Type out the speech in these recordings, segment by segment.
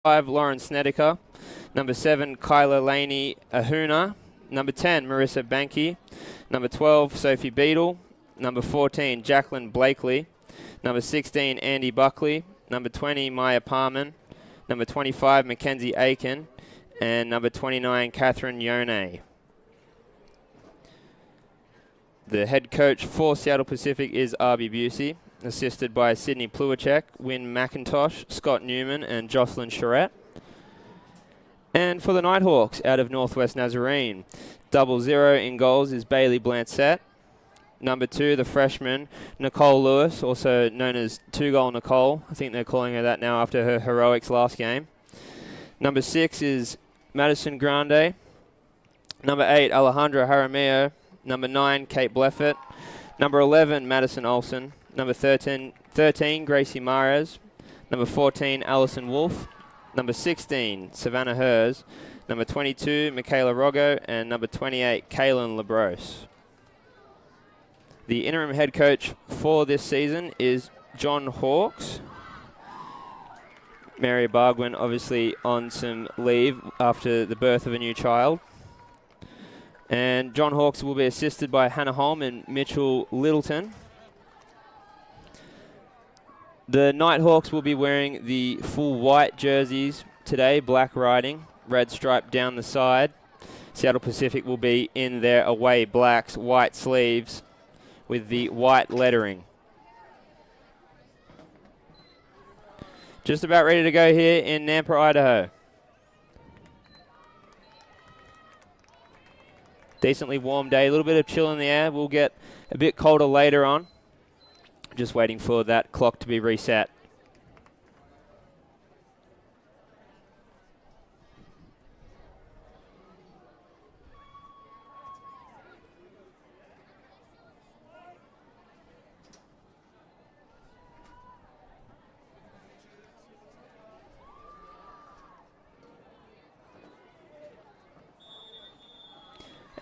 5, Lauren Snedeker. Number 7, Kyla Laney Ahuna. Number 10, Marissa Banky. Number 12, Sophie Beadle. Number 14, Jacqueline Blakely. Number 16, Andy Buckley. Number 20, Maya Parman. Number 25, Mackenzie Aiken. And number 29, Catherine Yone. The head coach for Seattle Pacific is Arby Busey, assisted by Sydney Pluacek, Wynne McIntosh, Scott Newman, and Jocelyn Charette. And for the Nighthawks, out of Northwest Nazarene, 00 in goals is Bailey Blancett. Number 2, the freshman, Nicole Lewis, also known as 2-goal Nicole. I think they're calling her that now after her heroics last game. Number 6 is Madison Grande. Number 8, Alejandra Jaramillo. Number 9, Kate Bleffett. Number 11, Madison Olsen. Number 13, Gracie Mares. Number 14, Alison Wolfe. Number 16, Savannah Hers. Number 22, Michaela Rogo. And number 28, Kaylin Labros. The interim head coach for this season is John Hawkes. Mary Bargwin obviously on some leave after the birth of a new child. And John Hawkes will be assisted by Hannah Holm and Mitchell Littleton. The Nighthawks will be wearing the full white jerseys today, black writing, red stripe down the side. Seattle Pacific will be in their away blacks, white sleeves with the white lettering. Just about ready to go here in Nampa, Idaho. Decently warm day, a little bit of chill in the air. We'll get a bit colder later on. Just waiting for that clock to be reset.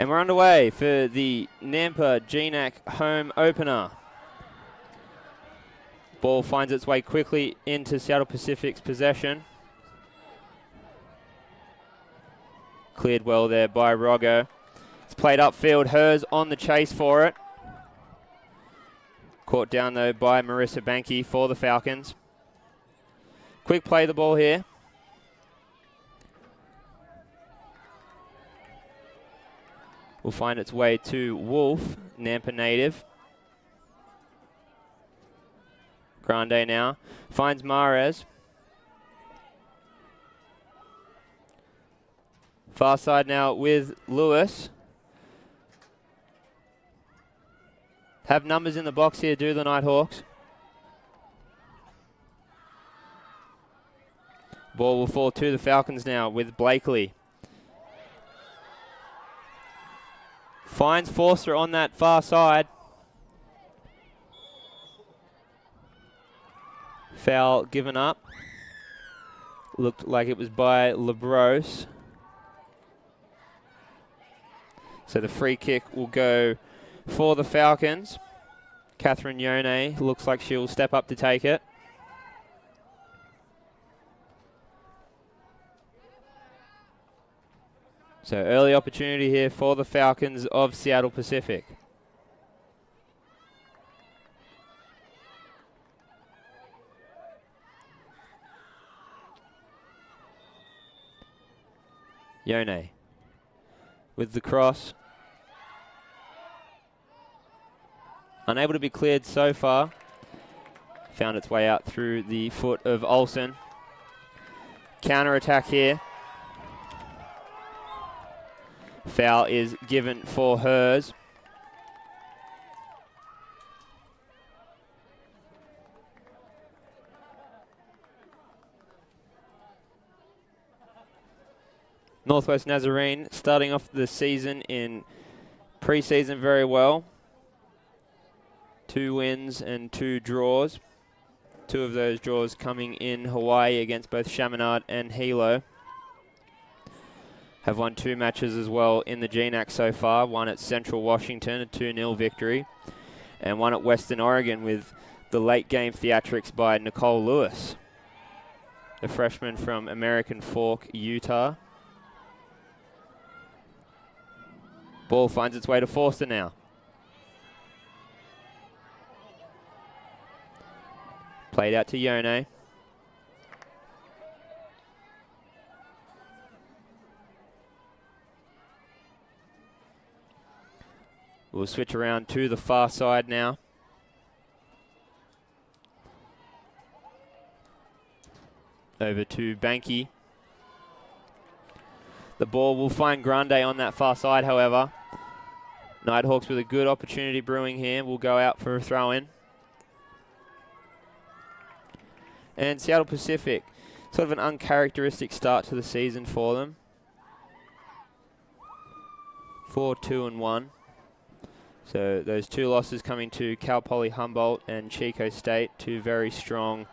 And we're underway for the Nampa GNAC home opener. Ball finds its way quickly into Seattle Pacific's possession. Cleared well there by Rogo. It's played upfield. Hers on the chase for it. Caught down though by Marissa Banky for the Falcons. Quick play the ball here. Will find its way to Wolf, Nampa native. Grande now finds Mares. Far side now with Lewis. Have numbers in the box here, do the Nighthawks. Ball will fall to the Falcons now with Blakely. Finds Forster on that far side. Foul given up. Looked like it was by Labros. So the free kick will go for the Falcons. Catherine Yone looks like she'll step up to take it. So early opportunity here for the Falcons of Seattle Pacific. Yone with the cross. Unable to be cleared so far. Found its way out through the foot of Olsen. Counter attack here. Foul is given for Hers. Northwest Nazarene starting off the season in pre-season very well. 2 wins and 2 draws. 2 of those draws coming in Hawaii against both Chaminade and Hilo. Have won 2 matches as well in the GNAC so far. One at Central Washington, a 2-0 victory. And one at Western Oregon with the late game theatrics by Nicole Lewis. the freshman from American Fork, Utah. Ball finds its way to Forster now. Played out to Yone. We'll switch around to the far side now. Over to Banky. The ball will find Grande on that far side, however. Nighthawks with a good opportunity brewing here will go out for a throw-in. And Seattle Pacific, sort of an uncharacteristic start to the season for them. 4-2-1. So those two losses coming to Cal Poly Humboldt and Chico State, two very strong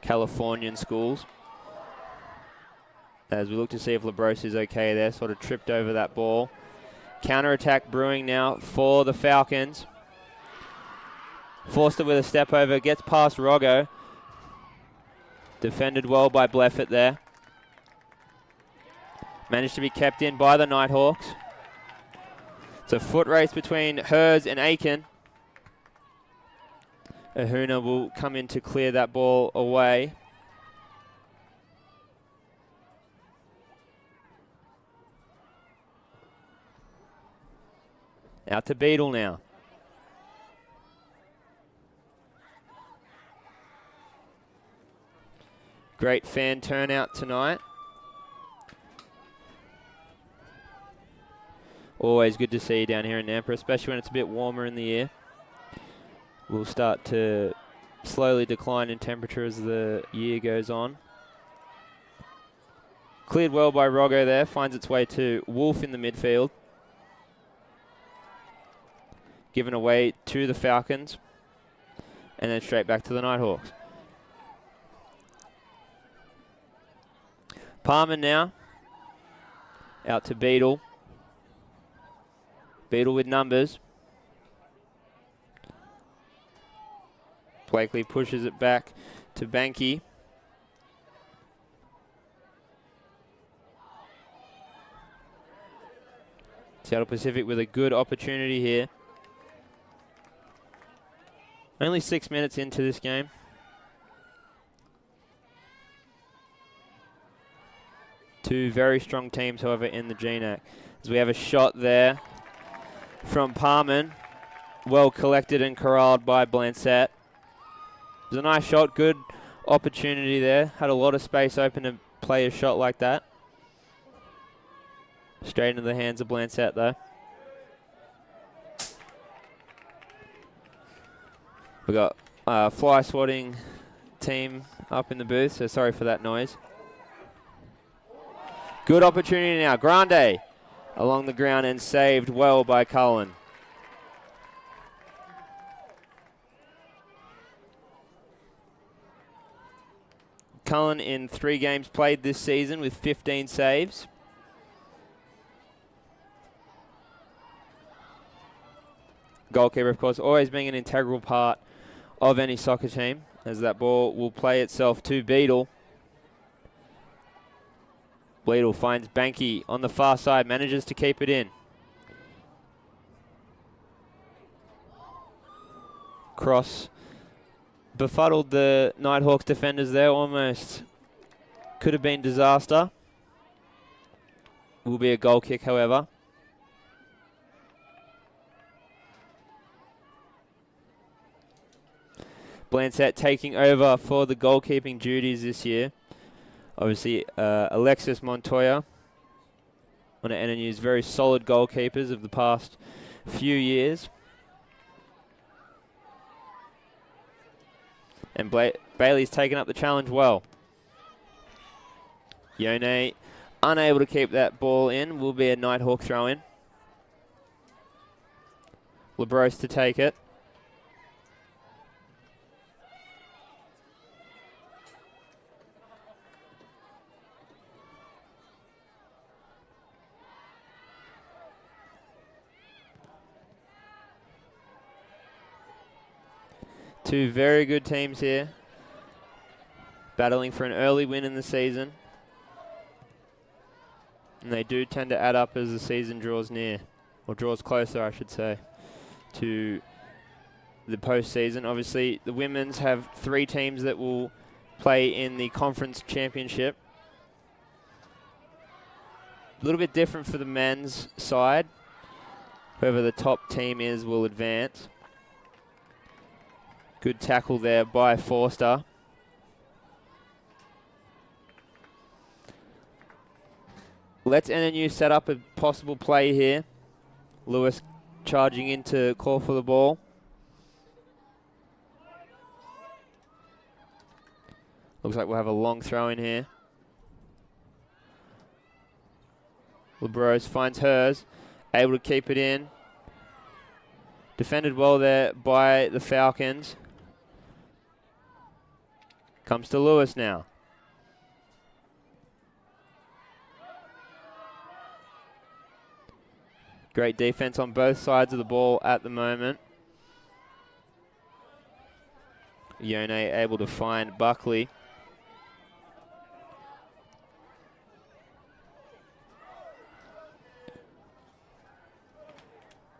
Californian schools. As we look to see if LaBrosse is okay there, sort of tripped over that ball. Counter-attack brewing now for the Falcons. Forster with a step over, gets past Roggo. Defended well by Bleffett there. Managed to be kept in by the Nighthawks. It's a foot race between Hers and Aiken. Ahuna will come in to clear that ball away. Out to Beadle now. Great fan turnout tonight. Always good to see you down here in Nampa, especially when it's a bit warmer in the year. We'll start to slowly decline in temperature as the year goes on. Cleared well by Roggo there, finds its way to Wolf in the midfield. Given away to the Falcons. And then straight back to the Nighthawks. Palmer now. Out to Beadle. Beadle with numbers. Blakely pushes it back to Banky. Seattle Pacific with a good opportunity here. Only 6 minutes into this game. Two very strong teams, however, in the GNAC. As we have a shot there from Parman. Well collected and corralled by Blancet. It was a nice shot, good opportunity there. Had a lot of space open to play a shot like that. Straight into the hands of Blancet though. We got fly swatting team up in the booth, so sorry for that noise. Good opportunity now. Grande along the ground and saved well by Cullen. Cullen in 3 games played this season with 15 saves. Goalkeeper, of course, always being an integral part of any soccer team, as that ball will play itself to Beadle. Beadle finds Banky on the far side, manages to keep it in. Cross befuddled the Nighthawks defenders there, almost could have been disaster. Will be a goal kick, however. Blancet taking over for the goalkeeping duties this year. Obviously, Alexis Montoya, one of NNU's very solid goalkeepers of the past few years. And Bailey's taken up the challenge well. Yone unable to keep that ball in. Will be a Nighthawk throw in. LaBrosse to take it. Two very good teams here. battling for an early win in the season. And they do tend to add up as the season draws near, or draws closer, I should say, to the postseason. Obviously, the women's have 3 teams that will play in the conference championship. A little bit different for the men's side. Whoever the top team is will advance. Good tackle there by Forster. Let's NNU set up a possible play here. Lewis charging in to call for the ball. Looks like we'll have a long throw in here. LeBrose finds hers, able to keep it in. Defended well there by the Falcons. Comes to Lewis now. Great defense on both sides of the ball at the moment. Yone able to find Buckley.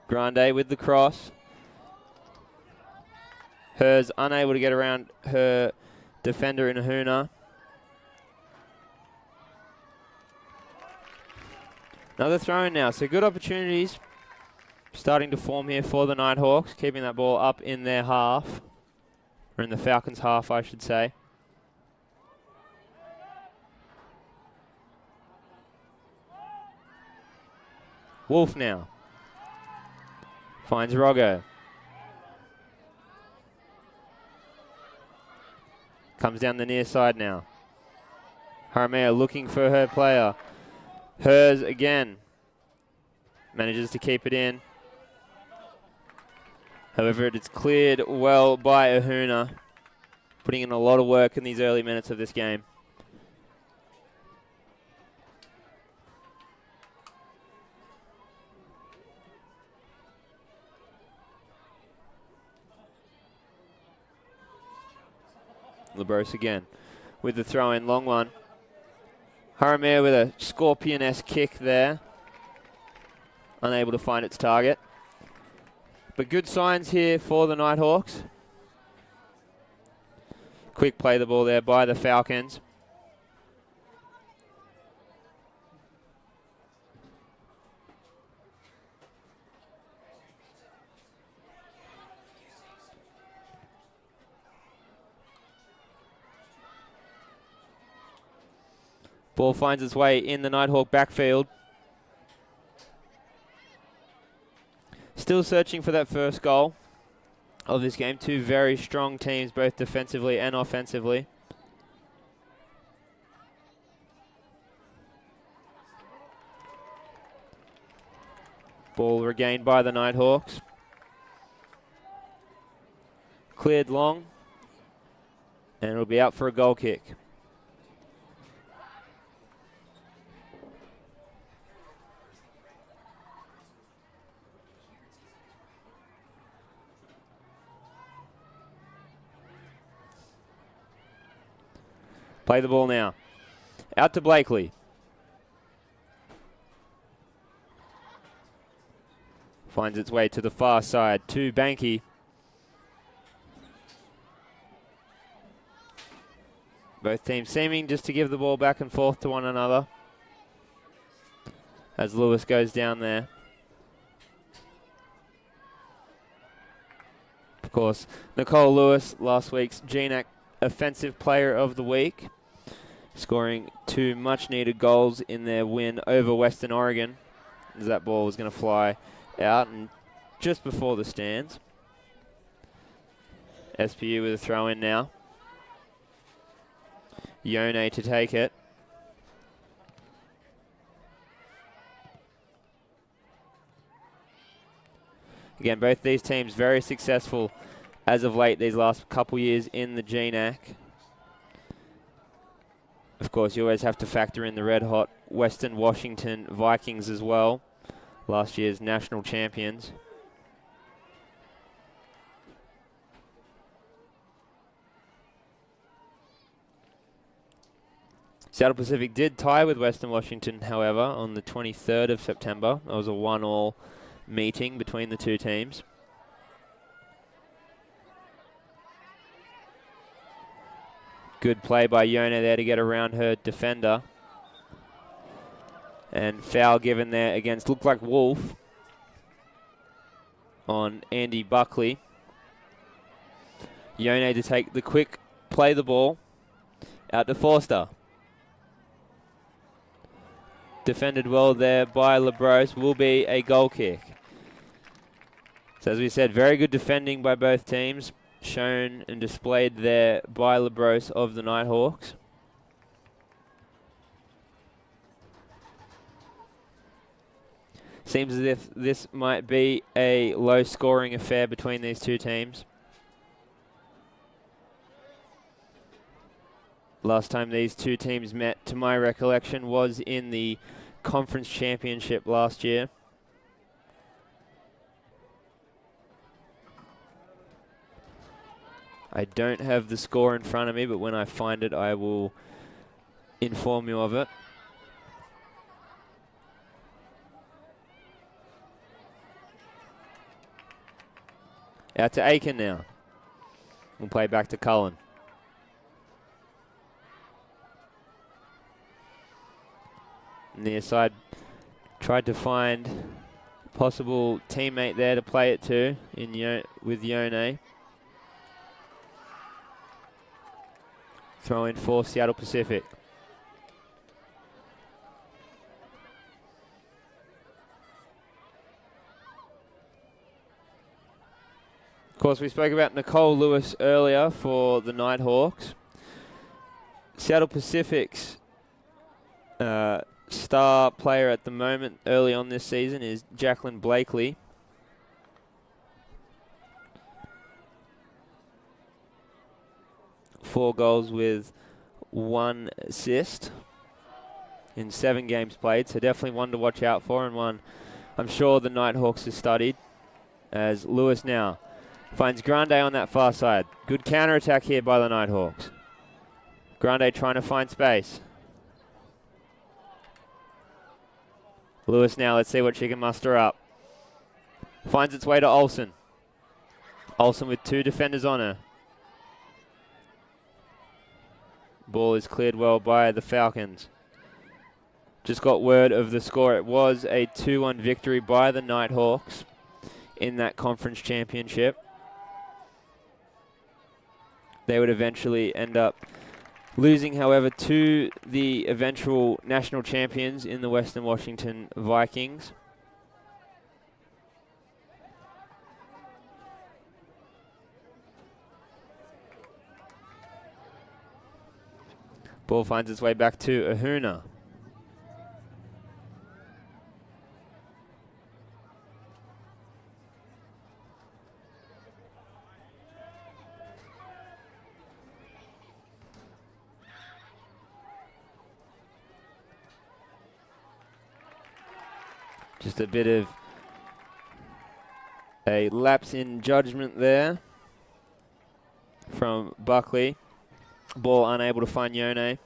Grande with the cross. Hers unable to get around her defender in Ahuna. Another throw in now, so good opportunities starting to form here for the Nighthawks, keeping that ball up in their half, or in the Falcons' half, I should say. Wolf now. Finds Roggo. Comes down the near side now. Haramea looking for her player. Hers again. Manages to keep it in. However, it is cleared well by Ahuna, putting in a lot of work in these early minutes of this game. LeBrose again with the throw in, long one. Haramea with a scorpion-esque kick there. Unable to find its target. But good signs here for the Nighthawks. Quick play the ball there by the Falcons. Ball finds its way in the Nighthawk backfield. Still searching for that first goal of this game. 2 very strong teams, both defensively and offensively. Ball regained by the Nighthawks. Cleared long, and it'll be out for a goal kick. Play the ball now. Out to Blakely. Finds its way to the far side to Banky. Both teams seeming just to give the ball back and forth to one another as Lewis goes down there. Of course, Nicole Lewis, last week's GNAC Offensive Player of the Week, scoring 2 much-needed goals in their win over Western Oregon, as that ball was going to fly out and just before the stands. SPU with a throw-in now. Yone to take it. Again, both these teams very successful as of late these last couple years in the GNAC. Of course, you always have to factor in the red-hot Western Washington Vikings as well, last year's national champions. Seattle Pacific did tie with Western Washington, however, on the 23rd of September. That was a 1-1 meeting between the two teams. Good play by Yona there to get around her defender. And foul given there against, looked like Wolf, on Andy Buckley. Yone to take the quick, play the ball out to Forster. Defended well there by LeBros, will be a goal kick. So as we said, very good defending by both teams, shown and displayed there by LeBros of the Nighthawks. Seems as if this might be a low-scoring affair between these two teams. Last time these two teams met, to my recollection, was in the Conference Championship last year. I don't have the score in front of me, but when I find it, I will inform you of it. Out to Aiken now. We'll play back to Cullen. Near side, tried to find a possible teammate there to play it to with Yone. Throw in for Seattle Pacific. Of course, we spoke about Nicole Lewis earlier for the Nighthawks. Seattle Pacific's star player at the moment early on this season is Jacqueline Blakely. Four goals with 1 assist in 7 games played, so definitely one to watch out for, and one I'm sure the Nighthawks have studied. As Lewis now finds Grande on that far side. Good counter-attack here by the Nighthawks. Grande trying to find space. Lewis now, let's see what she can muster up. Finds its way to Olsen. Olsen with 2 defenders on her. Ball is cleared well by the Falcons. Just got word of the score. It was a 2-1 victory by the Nighthawks in that conference championship. They would eventually end up losing, however, to the eventual national champions in the Western Washington Vikings. Ball finds its way back to Ahuna. Just a bit of a lapse in judgment there from Buckley. Ball unable to find Yone.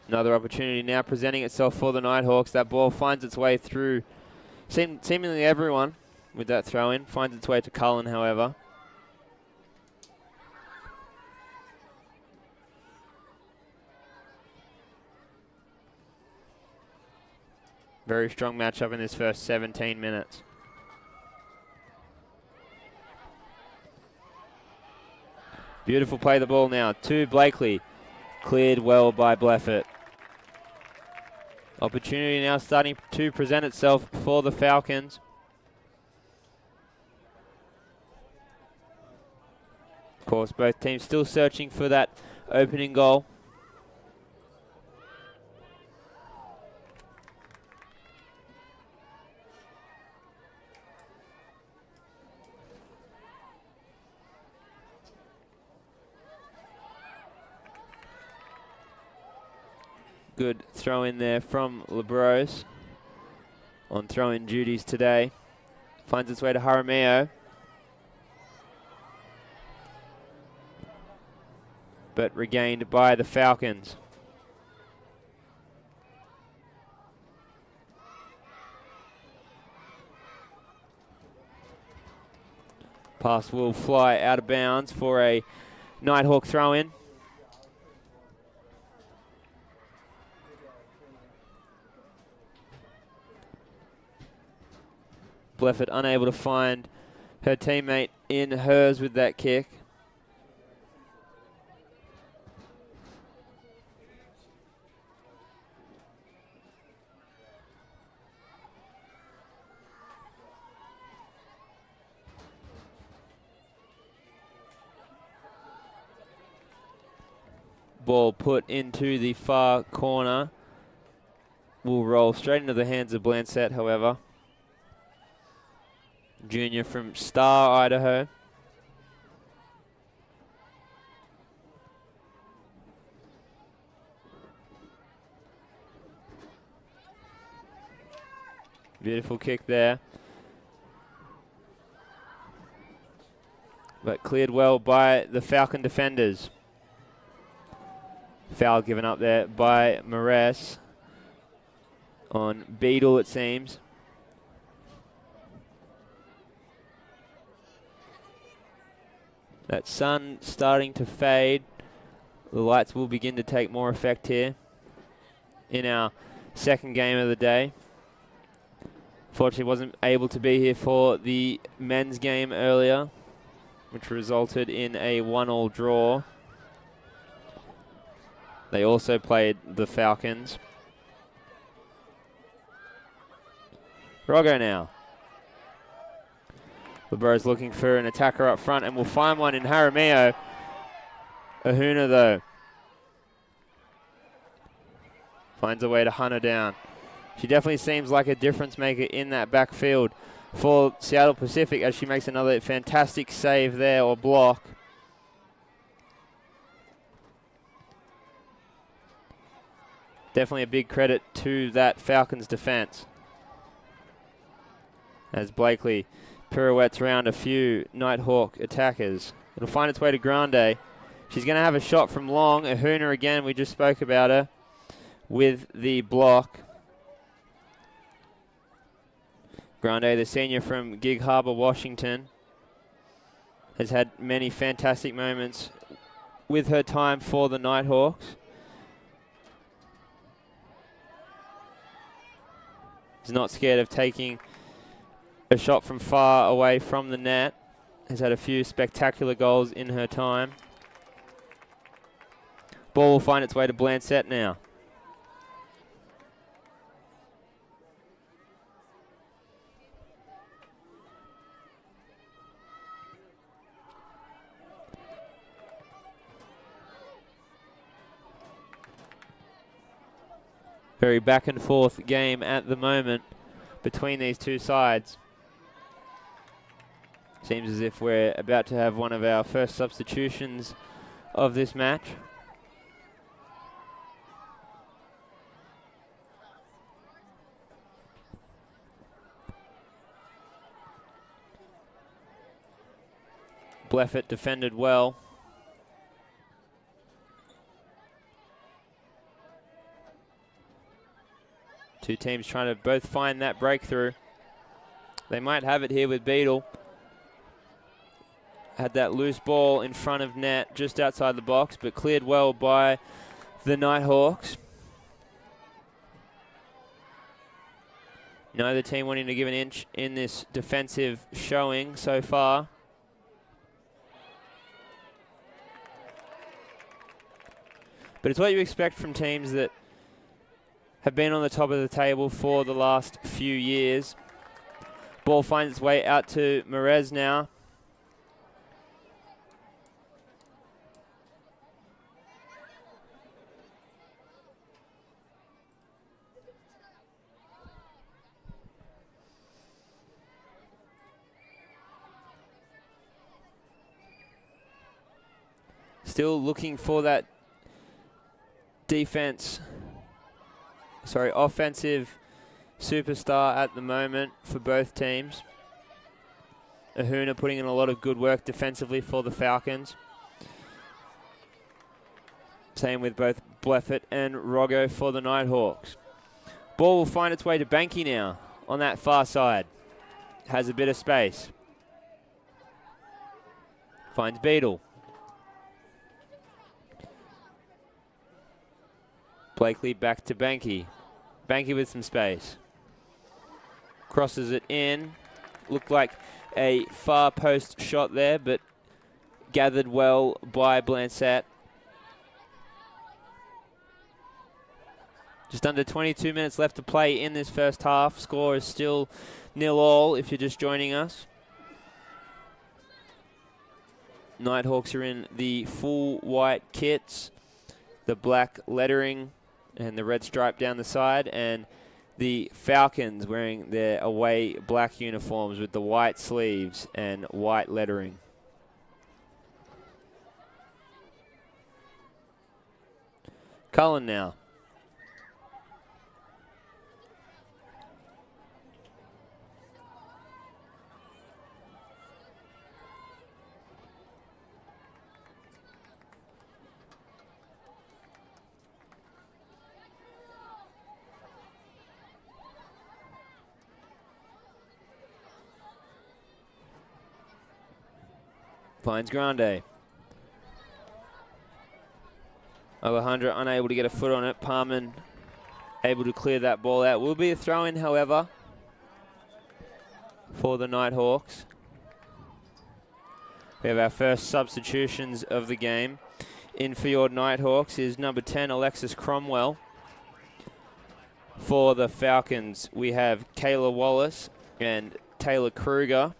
Another opportunity now presenting itself for the Nighthawks. That ball finds its way through seemingly everyone with that throw-in. Finds its way to Cullen, however. Very strong matchup in this first 17 minutes. Beautiful play the ball now to Blakely. Cleared well by Bleffett. Opportunity now starting to present itself for the Falcons. Of course, both teams still searching for that opening goal. Good throw in there from LeBros on throw-in duties today. Finds its way to Jaramillo. but regained by the Falcons. Pass will fly out of bounds for a Nighthawk throw-in. Bleffett unable to find her teammate in hers with that kick. Ball put into the far corner. Will roll straight into the hands of Blansett, however. Junior from Star, Idaho. Beautiful kick there. But cleared well by the Falcon defenders. Foul given up there by Mares on Beadle, it seems. That sun starting to fade. The lights will begin to take more effect here in our second game of the day. Fortunately, wasn't able to be here for the men's game earlier, which resulted in a 1-1 draw. They also played the Falcons. Roggo now. Libero's looking for an attacker up front and will find one in Jaramillo. Ahuna, though, finds a way to hunt her down. She definitely seems like a difference maker in that backfield for Seattle Pacific as she makes another fantastic save there, or block. Definitely a big credit to that Falcons defense, as Blakely pirouettes around a few Nighthawk attackers. It'll find its way to Grande. She's going to have a shot from long. Ahuna again, we just spoke about her with the block. Grande, the senior from Gig Harbor, Washington, has had many fantastic moments with her time for the Nighthawks. Is not scared of taking a shot from far away from the net. Has had a few spectacular goals in her time. Ball will find its way to Blansett now. Very back and forth game at the moment between these two sides. Seems as if we're about to have one of our first substitutions of this match. Bleffett defended well. Two teams trying to both find that breakthrough. They might have it here with Beadle. Had that loose ball in front of net just outside the box, but cleared well by the Nighthawks. Neither team wanting to give an inch in this defensive showing so far. But it's what you expect from teams that have been on the top of the table for the last few years. Ball finds its way out to Merez now. Still looking for that offensive superstar at the moment for both teams. Ahuna putting in a lot of good work defensively for the Falcons. Same with both Bleffett and Roggo for the Nighthawks. Ball will find its way to Banky now on that far side. Has a bit of space. Finds Beadle. Blakely back to Banky. Banky with some space. Crosses it in. Looked like a far post shot there, but gathered well by Blansett. Just under 22 minutes left to play in this first half. Score is still 0-0 if you're just joining us. Nighthawks are in the full white kits, the black lettering and the red stripe down the side, and the Falcons wearing their away black uniforms with the white sleeves and white lettering. Cullen now. Finds Grande. Alejandro unable to get a foot on it. Parman able to clear that ball out. Will be a throw-in, however, for the Nighthawks. We have our first substitutions of the game. In for your Nighthawks is number 10, Alexis Cromwell. For the Falcons, we have Kayla Wallace and Taylor Kruger.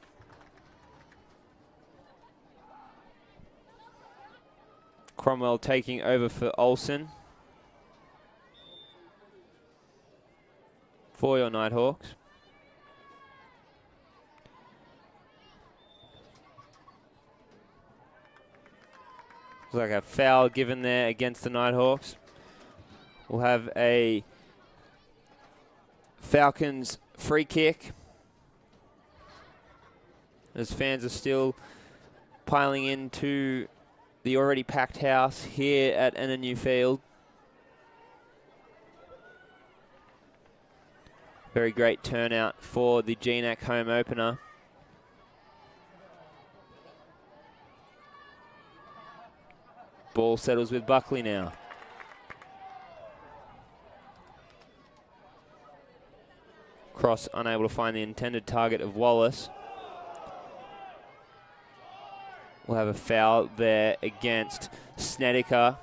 Cromwell taking over for Olsen. For your Nighthawks. Looks like a foul given there against the Nighthawks. We'll have a Falcons free kick, as fans are still piling into the already packed house here at NNU Field. Very great turnout for the GNAC home opener. Ball settles with Buckley now. Cross unable to find the intended target of Wallace. We'll have a foul there against Snedeker.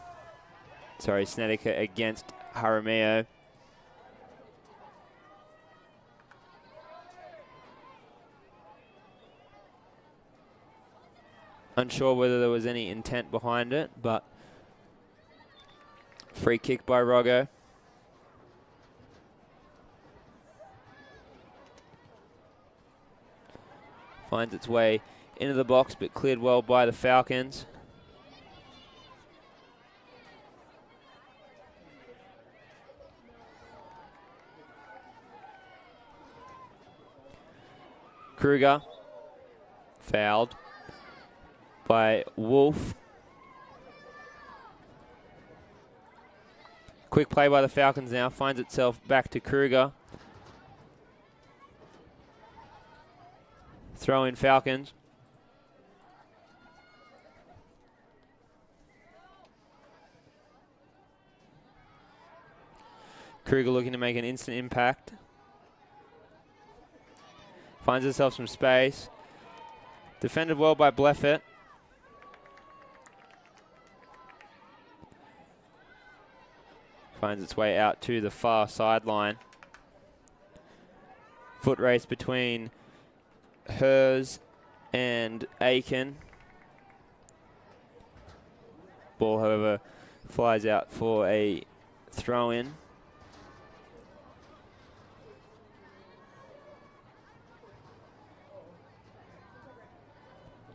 Sorry, Snedeker against Jaramillo. Unsure whether there was any intent behind it, but free kick by Roggo. Finds its way into the box, but cleared well by the Falcons. Kruger, fouled by Wolf. Quick play by the Falcons now, finds itself back to Kruger. Throw in Falcons. Kruger looking to make an instant impact. Finds herself some space. Defended well by Bleffett. Finds its way out to the far sideline. Foot race between Hers and Aiken. Ball, however, flies out for a throw-in.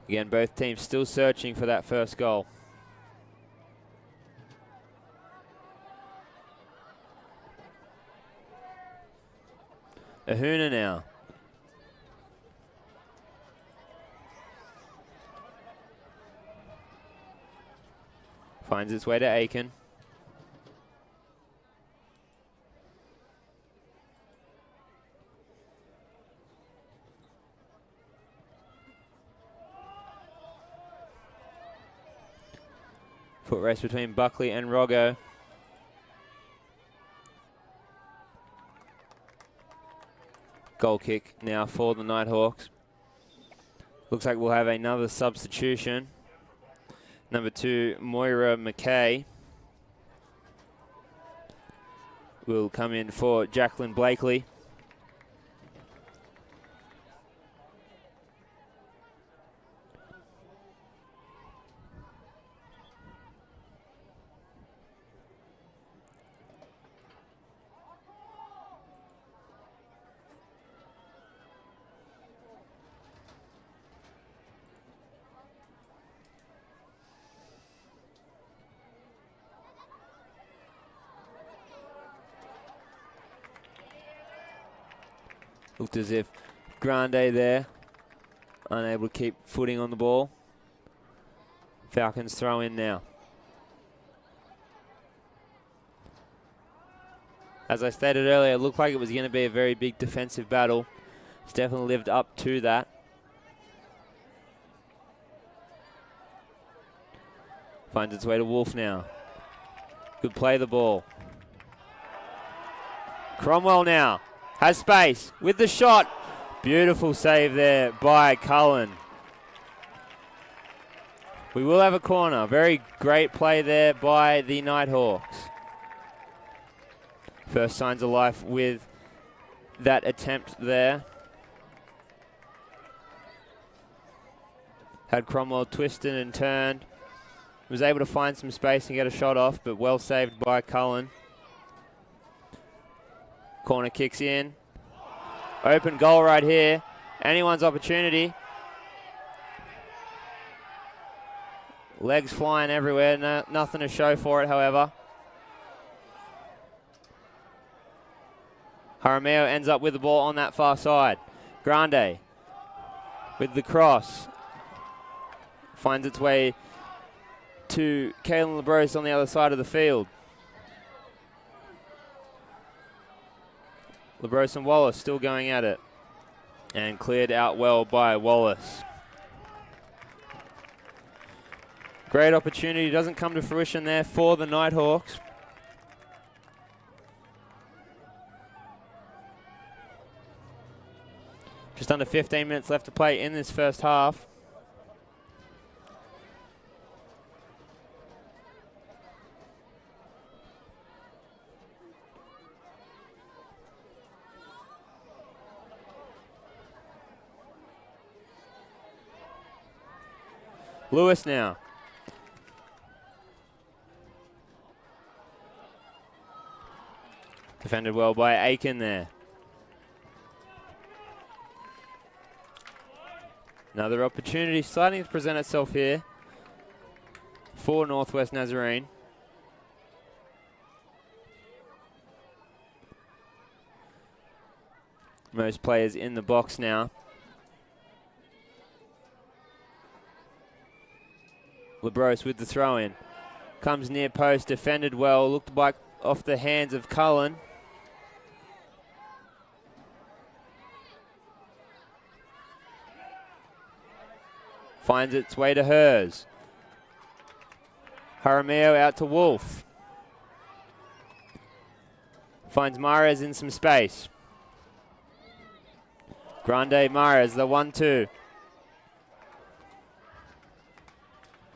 Again, both teams still searching for that first goal. Ahuna now. Finds its way to Aiken. Foot race between Buckley and Roggo. Goal kick now for the Nighthawks. Looks like we'll have another substitution. Number 2, Moira McKay will come in for Jacqueline Blakely. Looked as if Grande there, unable to keep footing on the ball. Falcons throw in now. As I stated earlier, it looked like it was going to be a very big defensive battle. It's definitely lived up to that. Finds its way to Wolf now. Good play the ball. Cromwell now. Has space with the shot. Beautiful save there by Cullen. We will have a corner. Very great play there by the Nighthawks. First signs of life with that attempt there. Had Cromwell twisted and turned. Was able to find some space and get a shot off, but well saved by Cullen. Corner kicks in. Open goal right here. Anyone's opportunity. Legs flying everywhere. Nothing to show for it, however. Jaramillo ends up with the ball on that far side. Grande with the cross. Finds its way to Kaylin LeBrose on the other side of the field. LeBrose and Wallace still going at it. And cleared out well by Wallace. Great opportunity. Doesn't come to fruition there for the Nighthawks. Just under 15 minutes left to play in this first half. Lewis now. Defended well by Aiken there. Another opportunity starting to present itself here for Northwest Nazarene. Most players in the box now. LeBrose with the throw in. Comes near post, defended well, looked like off the hands of Cullen. Finds its way to hers. Jaramillo out to Wolf. Finds Mares in some space. Grande Mares, the 1-2.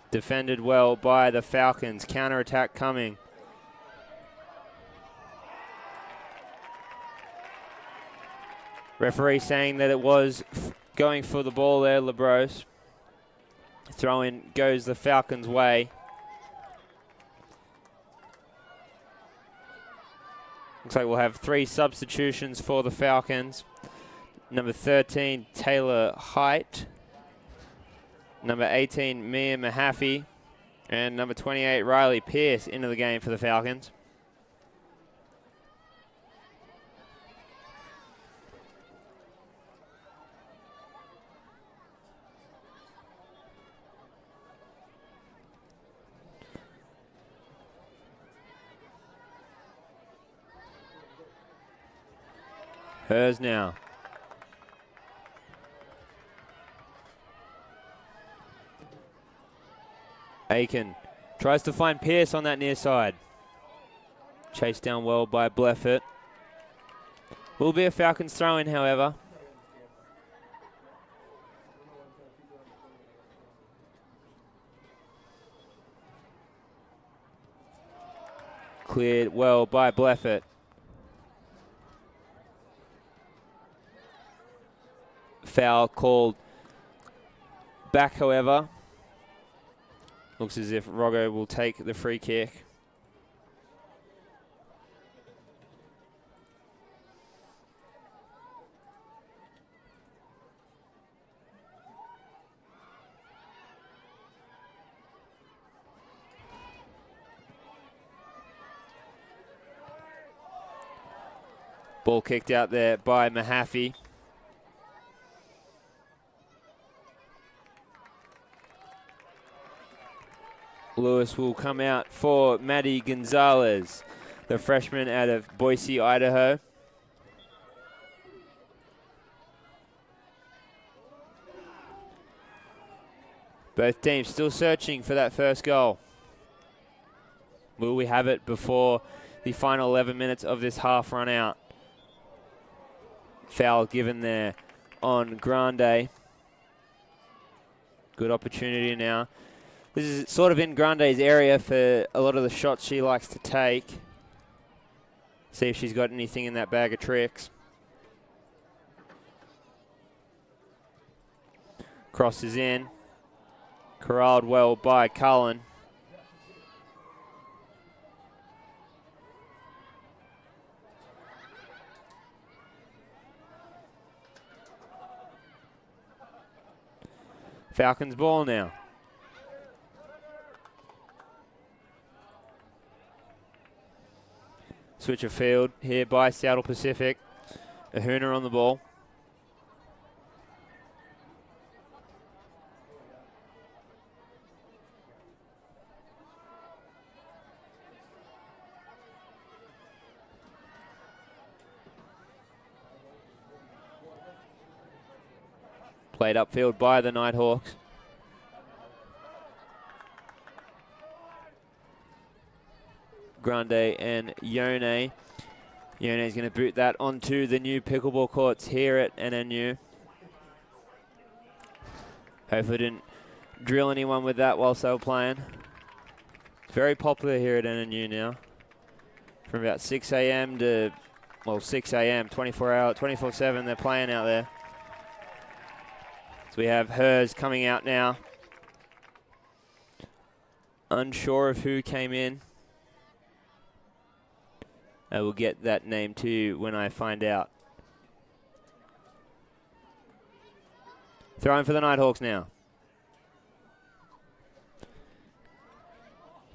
Defended well by the Falcons. Counter-attack coming. Referee saying that it was going for the ball there, LeBrose. Throw in goes the Falcons' way. Looks like we'll have 3 substitutions for the Falcons. Number 13, Taylor Height. Number 18, Mia Mahaffey. And number 28, Riley Pierce into the game for the Falcons. Hers now. Aiken Tries to find Pierce on that near side. Chased down well by Bleffett. Will be a Falcons throw-in, however. Cleared well by Bleffett. Foul called back, however. Looks as if Roggo will take the free kick. Ball kicked out there by Mahaffey. Lewis will come out for Matty Gonzalez, the freshman out of Boise, Idaho. Both teams still searching for that first goal. Will we have it before the final 11 minutes of this half run out? Foul given there on Grande. Good opportunity now. This is sort of in Grande's area for a lot of the shots she likes to take. See if she's got anything in that bag of tricks. Crosses in. Corralled well by Cullen. Falcons ball now. Switch of field here by Seattle Pacific. Ahuna on the ball. Played upfield by the Nighthawks. Grande and Yone. Yone is going to boot that onto the new pickleball courts here at NNU. Hopefully didn't drill anyone with that whilst they were playing. It's very popular here at NNU now. From about 6 a.m. to, well, 6 a.m., 24/7 they're playing out there. So we have Hers coming out now. Unsure of who came in. I will get that name to you when I find out. Throwing for the Nighthawks now.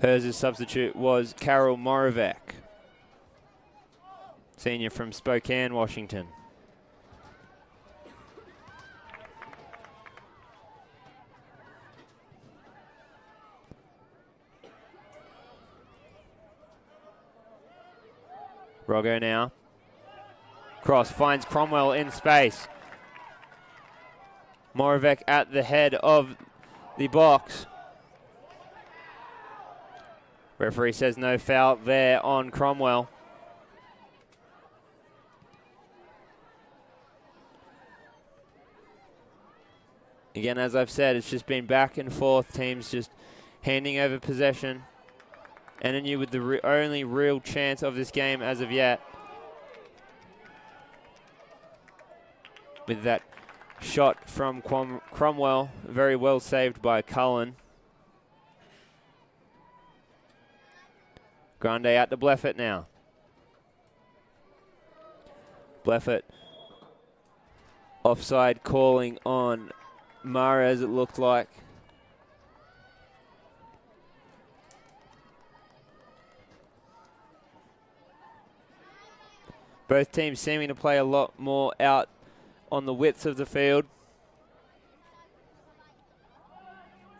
Hers' substitute was Carol Moravec, senior from Spokane, Washington. Roggo now. Cross finds Cromwell in space. Moravec at the head of the box. Referee says no foul there on Cromwell. Again, as I've said, it's just been back and forth. Teams just handing over possession. NNU with the only real chance of this game as of yet. With that shot from Cromwell, very well saved by Cullen. Grande out to Bleffett now. Bleffett offside calling on Mares, it looked like. Both teams seeming to play a lot more out on the width of the field.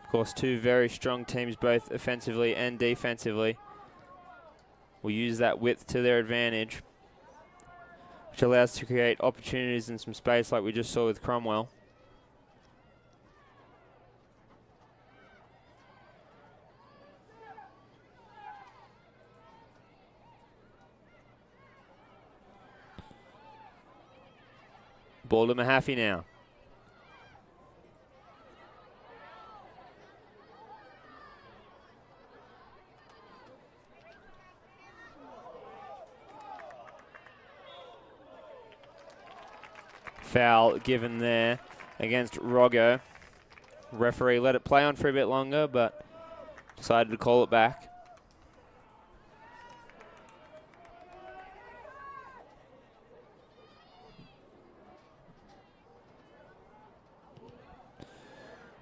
Of course, two very strong teams, both offensively and defensively, will use that width to their advantage, which allows to create opportunities and some space like we just saw with Cromwell. Ball to Mahaffey now. Foul given there against Roggo. Referee let it play on for a bit longer, but decided to call it back.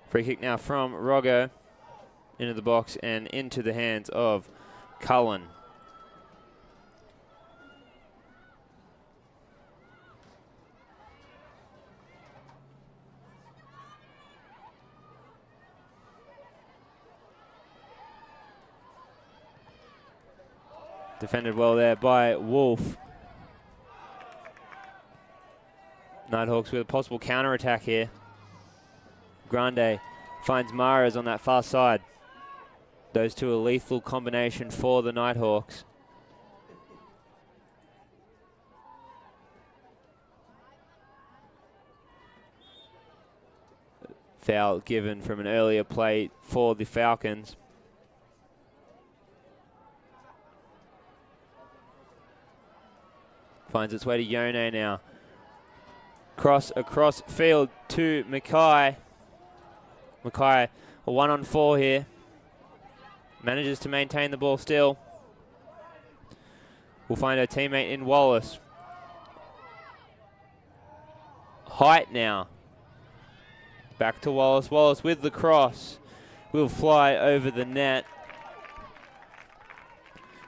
Free kick now from Roggo into the box and into the hands of Cullen. Defended well there by Wolf. Nighthawks with a possible counter-attack here. Grande finds Mares on that far side. Those two a lethal combination for the Nighthawks. Foul given from an earlier play for the Falcons. Finds its way to Yone now. Cross across field to Mackay. Mackay, a 1-on-4 here. Manages to maintain the ball still. We'll find her teammate in Wallace. Height now. Back to Wallace. Wallace with the cross. Will fly over the net.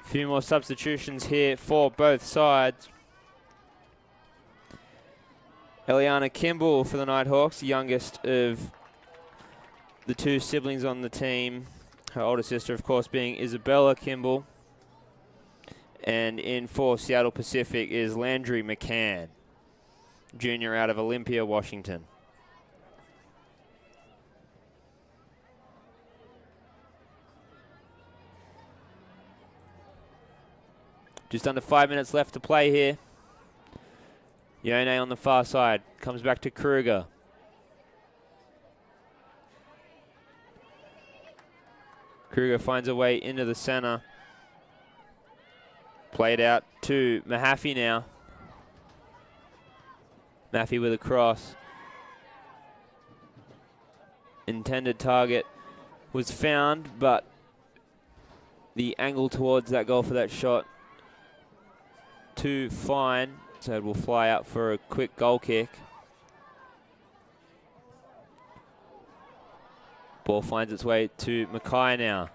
A few more substitutions here for both sides. Eliana Kimball for the Nighthawks, the youngest of the two siblings on the team. Her older sister, of course, being Isabella Kimball. And in for Seattle Pacific is Landry McCann, junior out of Olympia, Washington. Just under 5 minutes left to play here. Yone on the far side, comes back to Kruger. Kruger finds a way into the center. Played out to Mahaffey now. Mahaffey with a cross. Intended target was found, but the angle towards that goal for that shot too fine. So it will fly out for a quick goal kick. Ball finds its way to Mackay now.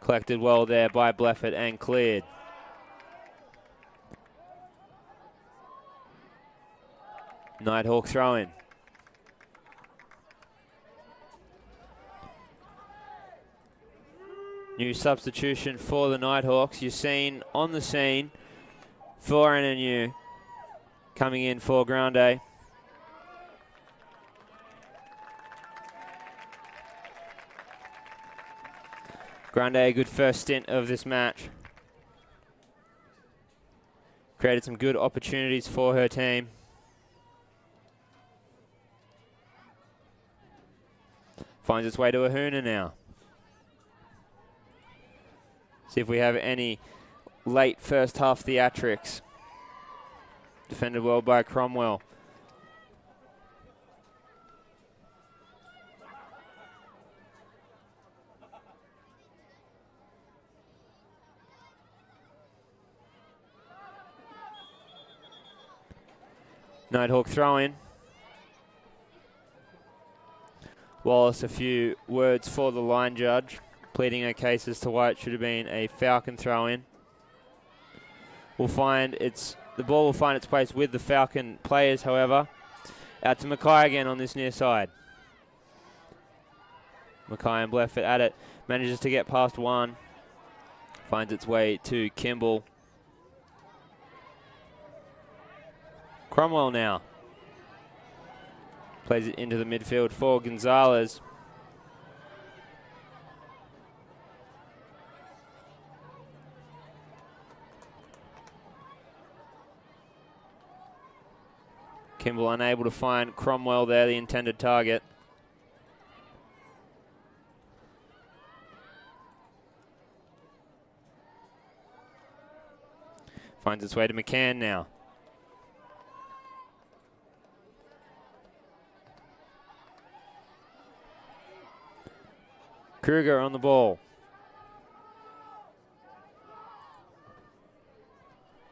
Collected well there by Bleffett and cleared. Nighthawk throw in. New substitution for the Nighthawks. Yassine on the scene for NNU. Coming in for Grande. Grande, a good first stint of this match. Created some good opportunities for her team. Finds its way to Ahuna now. See if we have any late first half theatrics. Defended well by Cromwell. Nighthawk throw in. Wallace, a few words for the line judge, pleading her case as to why it should have been a Falcon throw in. The ball will find its place with the Falcon players, however. Out to Mackay again on this near side. Mackay and Bleffett at it. Manages to get past one. Finds its way to Kimball. Cromwell now. Plays it into the midfield for Gonzalez. Kimball unable to find Cromwell there, the intended target. Finds its way to McCann now. Kruger on the ball.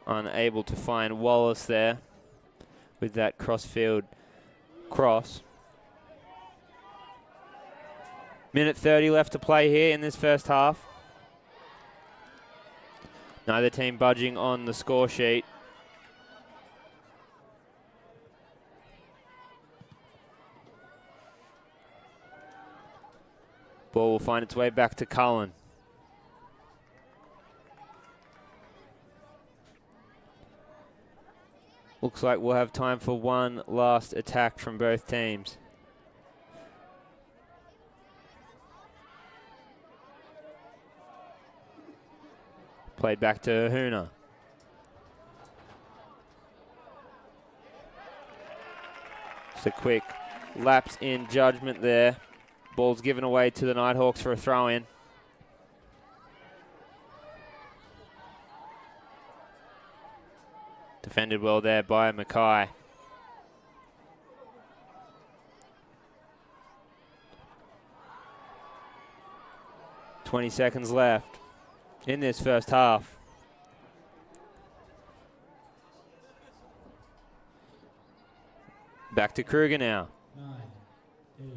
Unable to find Wallace there with that cross-field cross. Minute 30 left to play here in this first half. Neither team budging on the score sheet. Ball will find its way back to Cullen. Looks like we'll have time for one last attack from both teams. Played back to Ahuna. Just a quick lapse in judgment there. Ball's given away to the Nighthawks for a throw-in. Defended well there by Mackay. "20 seconds left in this first half. Back to Kruger now. 9, 8,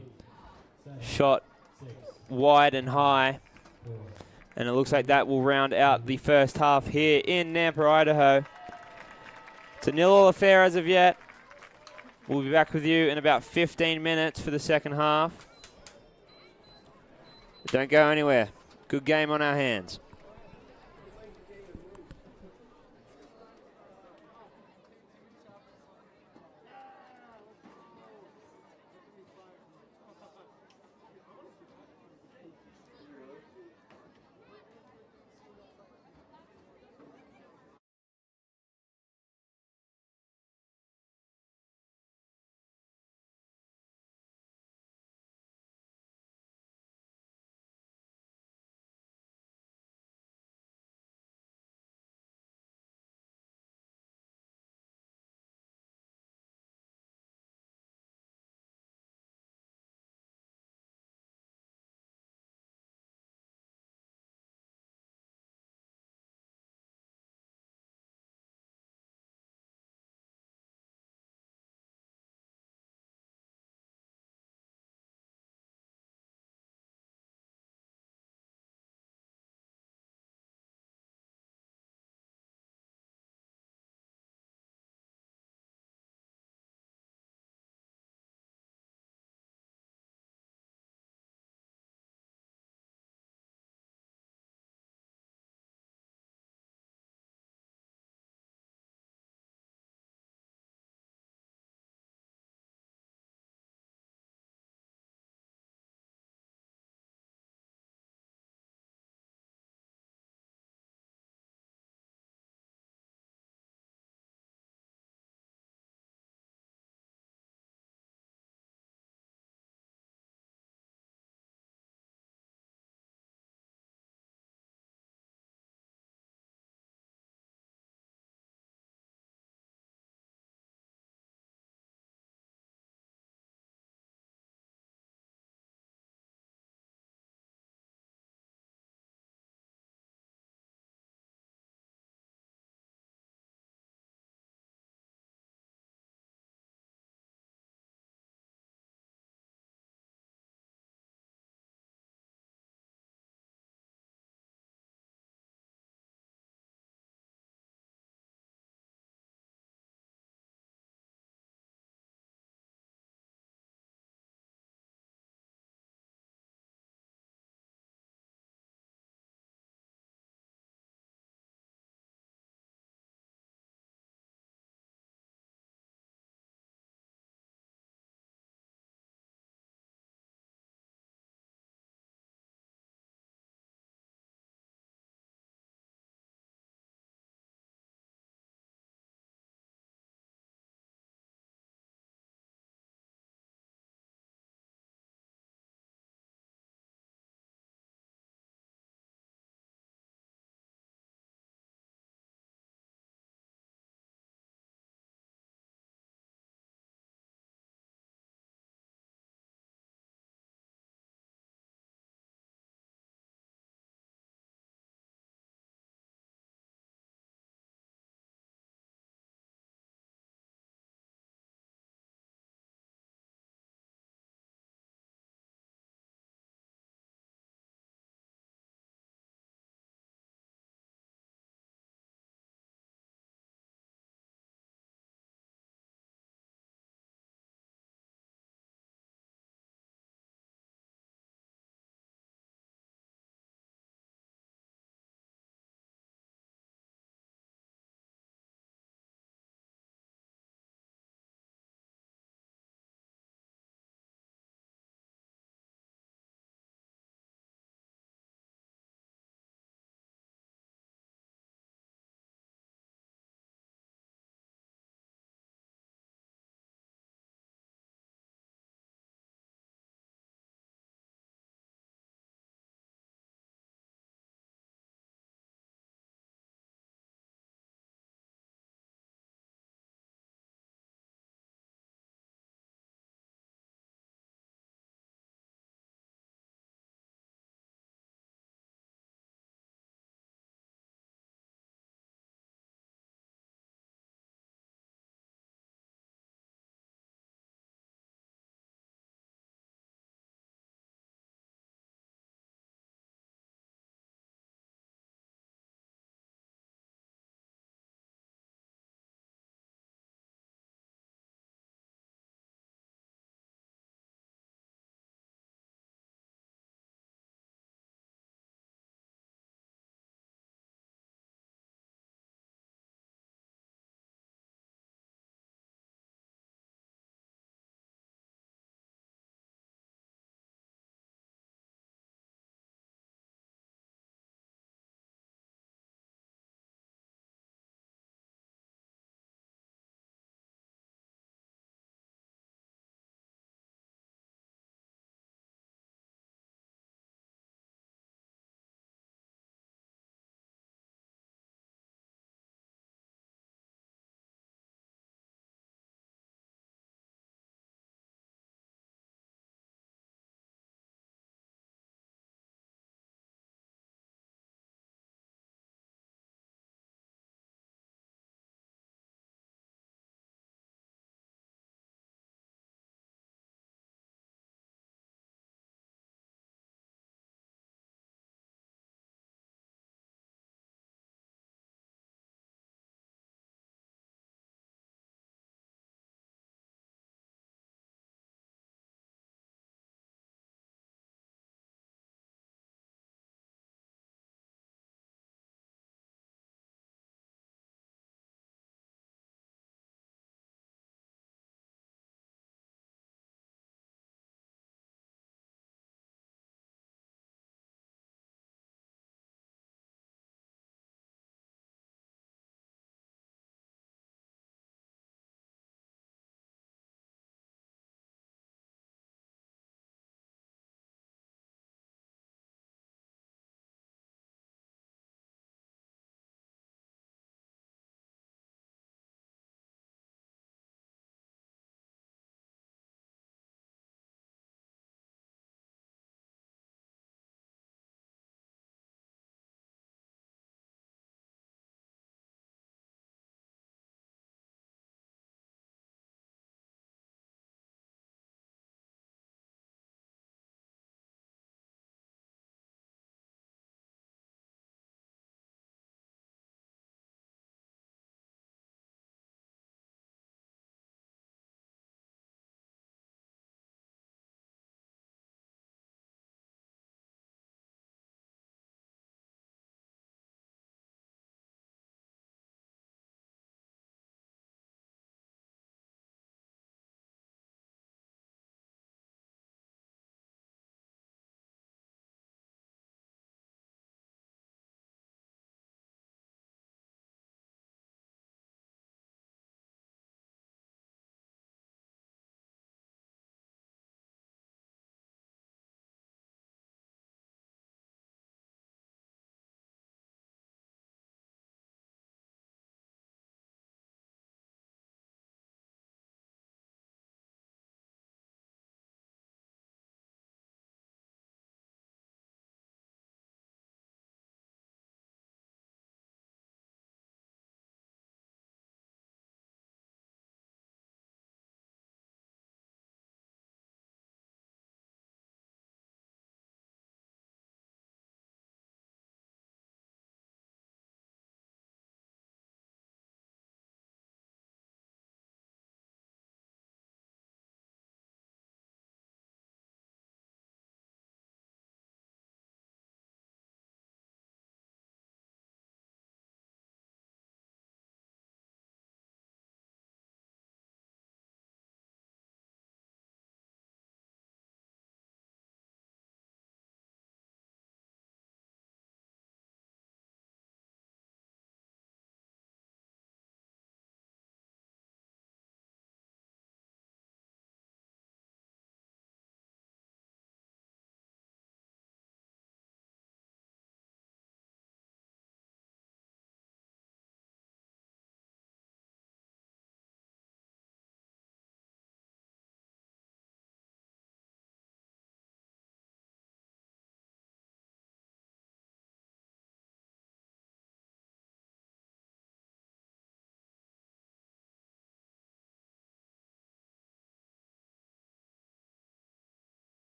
7, Shot 6, wide and high. 4. And it looks like that will round out the first half here in Nampa, Idaho. It's a 0-0 affair as of yet. We'll be back with you in about 15 minutes for the second half. But don't go anywhere. Good game on our hands.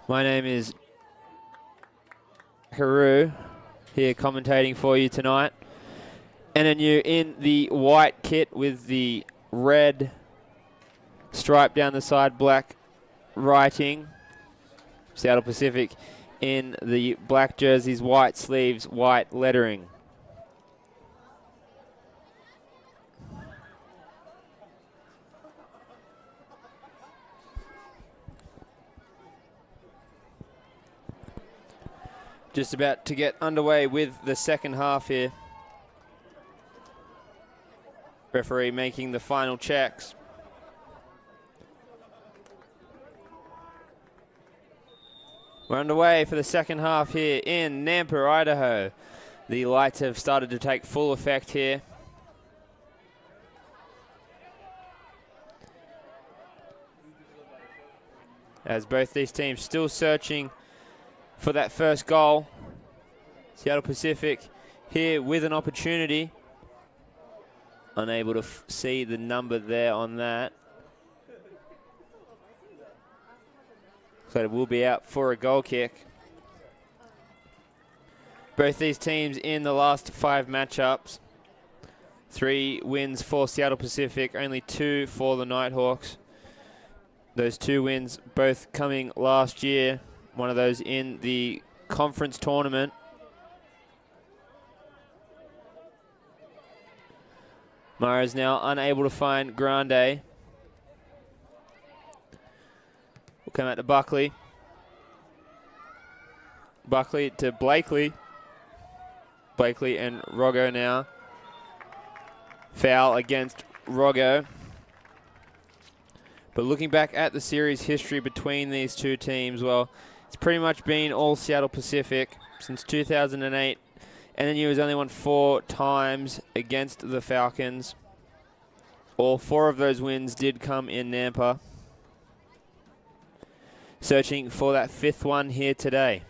My name is Haru, here commentating for you tonight. NNU in the white kit with the red stripe down the side, black writing. Seattle Pacific in the black jerseys, white sleeves, white lettering. Just about to get underway with the second half here. Referee making the final checks. We're underway for the second half here in Nampa, Idaho. The lights have started to take full effect here. As both these teams still searching for that first goal. Seattle Pacific here with an opportunity. Unable to see the number there on that. So it will be out for a goal kick. Both these teams in the last 5 matchups. 3 wins for Seattle Pacific, only 2 for the Nighthawks. Those 2 wins both coming last year. One of those in the conference tournament. Mara's now unable to find Grande. Will come out to Buckley. Buckley to Blakely. Blakely and Roggo now. Foul against Roggo. But looking back at the series history between these two teams, well, it's pretty much been all Seattle Pacific since 2008. NNU has only won 4 times against the Falcons. All 4 of those wins did come in Nampa. Searching for that 5th one here today.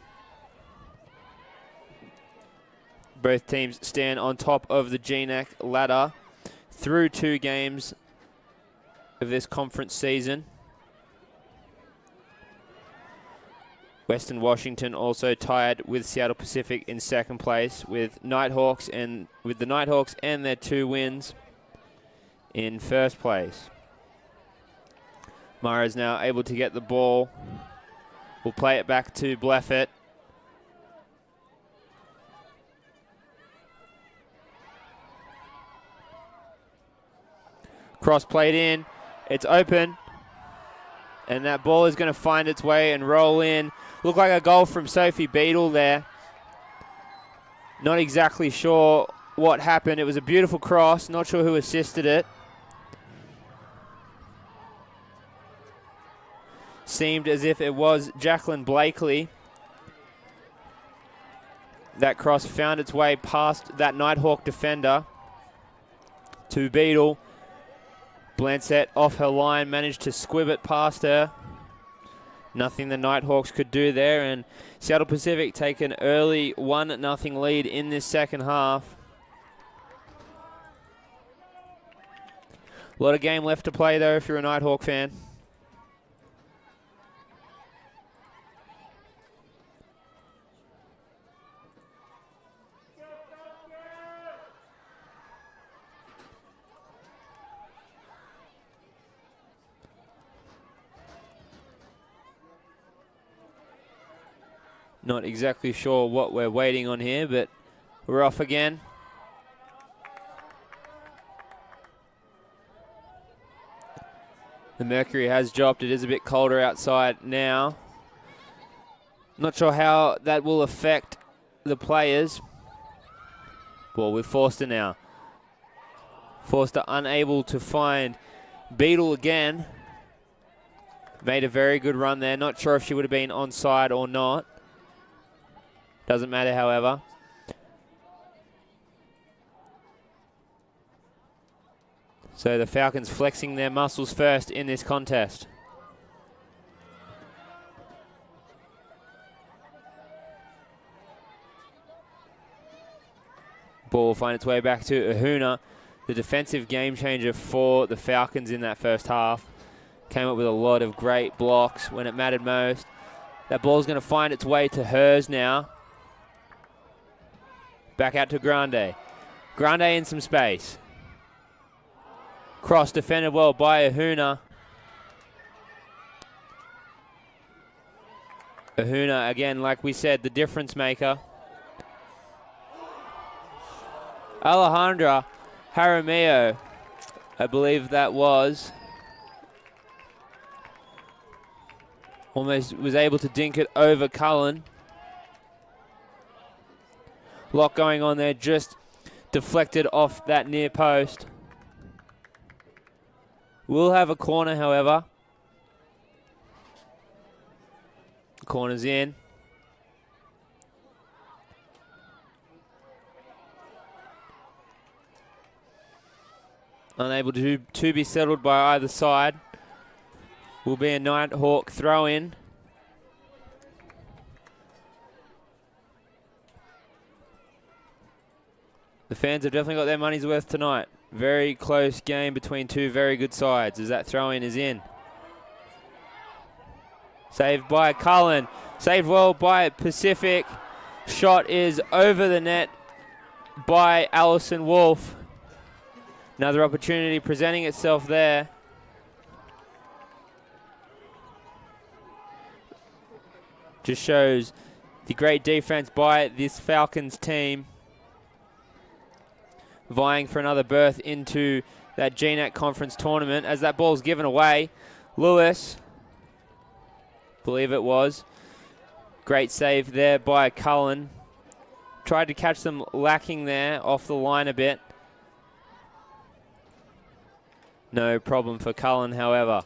Both teams stand on top of the GNAC ladder through 2 games of this conference season. Western Washington also tied with Seattle Pacific in 2nd place with the Nighthawks and their 2 wins in 1st place. Mara is now able to get the ball. We'll play it back to Bleffett. Cross played in. It's open. And that ball is going to find its way and roll in. Looked like a goal from Sophie Beadle there. Not exactly sure what happened. It was a beautiful cross. Not sure who assisted it. Seemed as if it was Jacqueline Blakely. That cross found its way past that Nighthawk defender to Beadle. Blancett off her line, managed to squib it past her. Nothing the Nighthawks could do there, and Seattle Pacific take an early 1-0 lead in this second half. A lot of game left to play though if you're a Nighthawk fan. Not exactly sure what we're waiting on here, but we're off again. The mercury has dropped. It is a bit colder outside now. Not sure how that will affect the players. Ball with Forster now. Forster unable to find Beadle again. Made a very good run there. Not sure if she would have been onside or not. Doesn't matter, however. So the Falcons flexing their muscles first in this contest. Ball will find its way back to Ahuna, the defensive game changer for the Falcons in that first half. Came up with a lot of great blocks when it mattered most. That ball's going to find its way to hers now. Back out to Grande. Grande in some space. Cross defended well by Ahuna. Ahuna, again, like we said, the difference maker. Alejandra Jaramillo, I believe that was. Almost was able to dink it over Cullen. Lot going on there, just deflected off that near post. We'll have a corner, however. Corner's in. Unable to be settled by either side. Will be a Nighthawk throw in. The fans have definitely got their money's worth tonight. Very close game between two very good sides as that throw in is in. Saved by Cullen. Saved well by Pacific. Shot is over the net by Alison Wolf. Another opportunity presenting itself there. Just shows the great defense by this Falcons team. Vying for another berth into that GNAC conference tournament as that ball's given away. Lewis, believe it was. Great save there by Cullen. Tried to catch them lacking there off the line a bit. No problem for Cullen, however.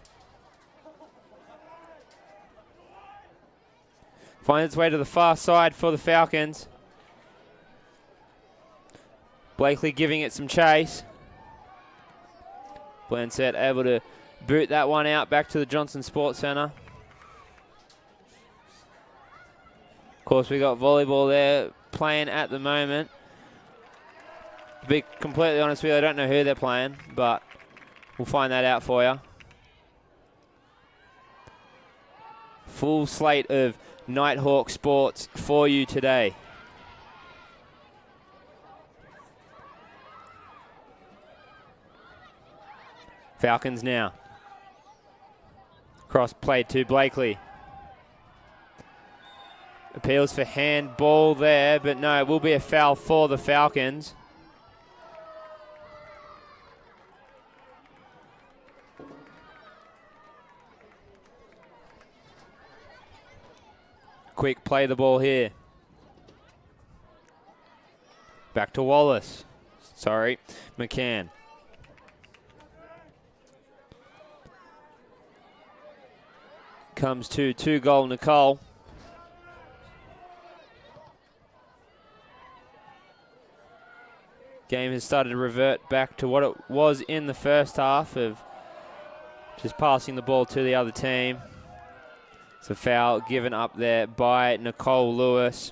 Finds its way to the far side for the Falcons. Blakely giving it some chase. Blansett able to boot that one out back to the Johnson Sports Centre. Of course, we got volleyball there playing at the moment. To be completely honest with you, I don't know who they're playing, but we'll find that out for you. Full slate of Nighthawk sports for you today. Falcons now. Cross play to Blakely. Appeals for handball there, but no, it will be a foul for the Falcons. Quick play the ball here. Back to Wallace. Sorry, McCann. Comes to 2-goal Nicole. Game has started to revert back to what it was in the first half of just passing the ball to the other team. It's a foul given up there by Nicole Lewis.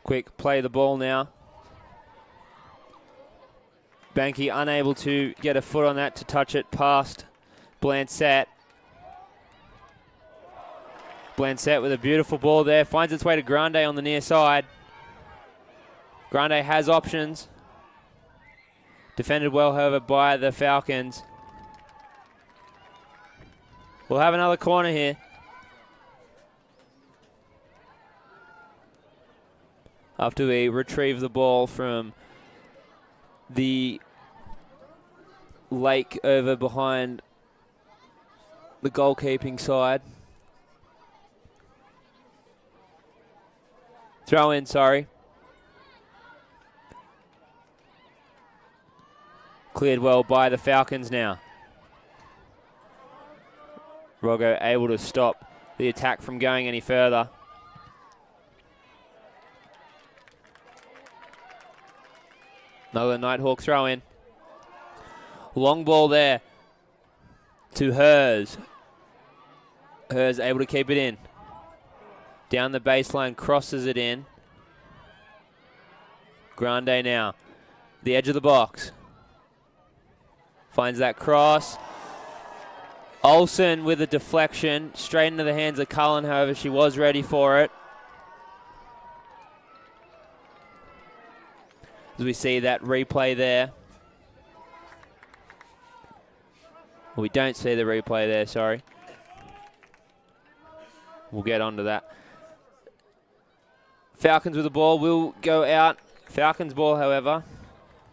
Quick play the ball now. Banky unable to get a foot on that to touch it past Blansett. Blansett with a beautiful ball there. Finds its way to Grande on the near side. Grande has options. Defended well, however, by the Falcons. We'll have another corner here. After we retrieve the ball from the lake over behind the goalkeeping side. Throw in, sorry. Cleared well by the Falcons now. Roggo able to stop the attack from going any further. Another Nighthawk throw in. Long ball there to Hers. Hers able to keep it in. Down the baseline, crosses it in. Grande now. The edge of the box. Finds that cross. Olsen with a deflection. Straight into the hands of Cullen, however, she was ready for it. As we see that replay there. Well, we don't see the replay there, sorry. We'll get onto that. Falcons with the ball will go out. Falcons ball, however,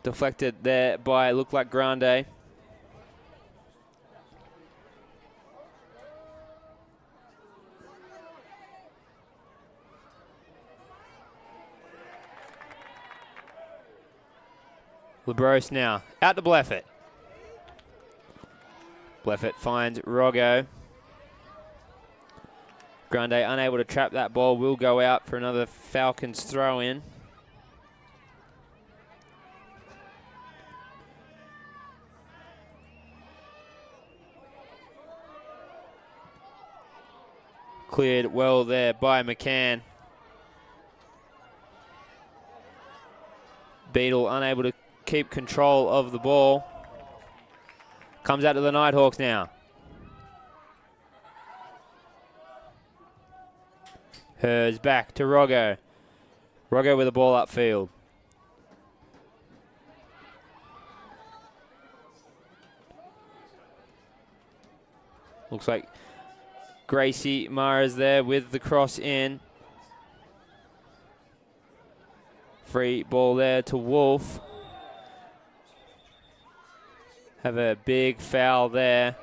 deflected there by, looked like Grande. Labros now, out to Bleffett. Bleffett finds Roggo. Grande unable to trap that ball, will go out for another Falcons throw in. Cleared well there by McCann. Beadle unable to keep control of the ball. Comes out to the Nighthawks now. Hers back to Roggo. Roggo with the ball upfield. Looks like Gracie Mara's there with the cross in. Free ball there to Wolf. Have a big foul there.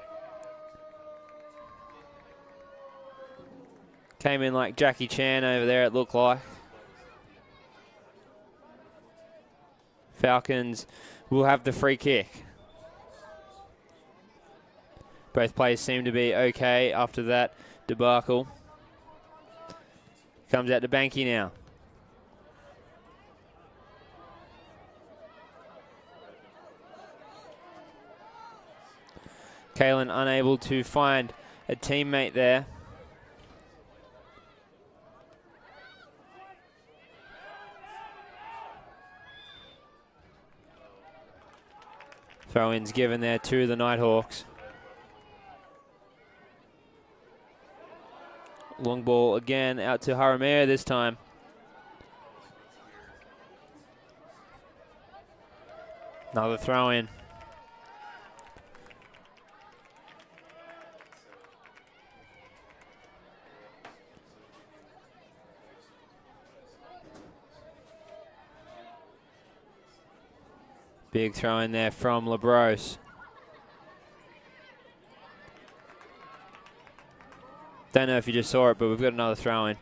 Came in like Jackie Chan over there, it looked like. Falcons will have the free kick. Both players seem to be okay after that debacle. Comes out to Banky now. Kalen unable to find a teammate there. Throw-ins given there to the Nighthawks. Long ball again out to Haramea this time. Another throw-in. Big throw in there from Labros. Don't know if you just saw it, but we've got another throw in.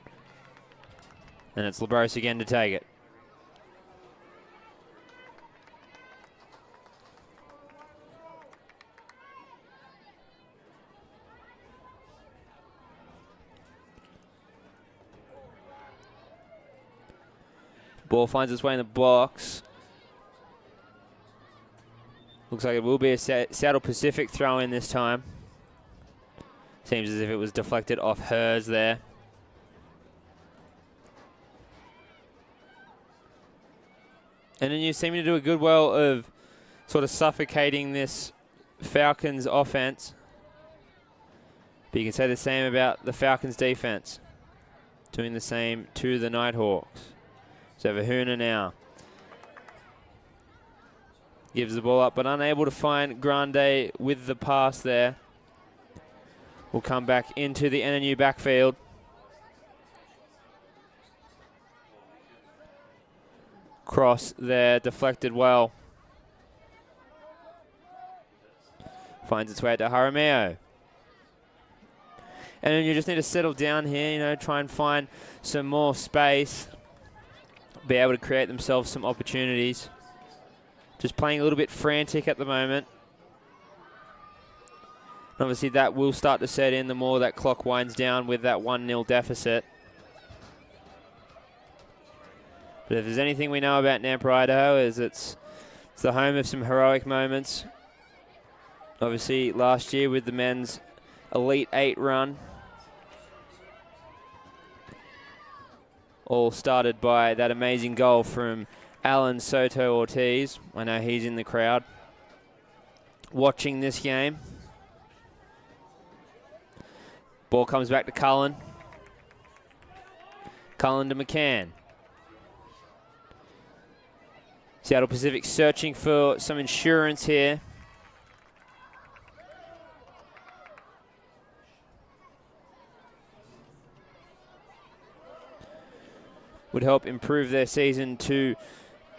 And it's Labros again to take it. Ball finds its way in the box. Looks like it will be a Seattle Pacific throw in this time. Seems as if it was deflected off hers there. And then you seem to do a good well of sort of suffocating this Falcons offense. But you can say the same about the Falcons defense. Doing the same to the Nighthawks. So Vahuna now. Gives the ball up, but unable to find Grande with the pass there. Will come back into the NNU backfield. Cross there, deflected well. Finds its way to Jaramillo. And then you just need to settle down here, you know, try and find some more space. Be able to create themselves some opportunities. Just playing a little bit frantic at the moment. And obviously that will start to set in the more that clock winds down with that 1-0 deficit. But if there's anything we know about Nampa, Idaho, is it's the home of some heroic moments. Obviously last year with the men's Elite 8 run. All started by that amazing goal from Alan Soto Ortiz. I know he's in the crowd watching this game. Ball comes back to Cullen. Cullen to McCann. Seattle Pacific searching for some insurance here. Would help improve their season to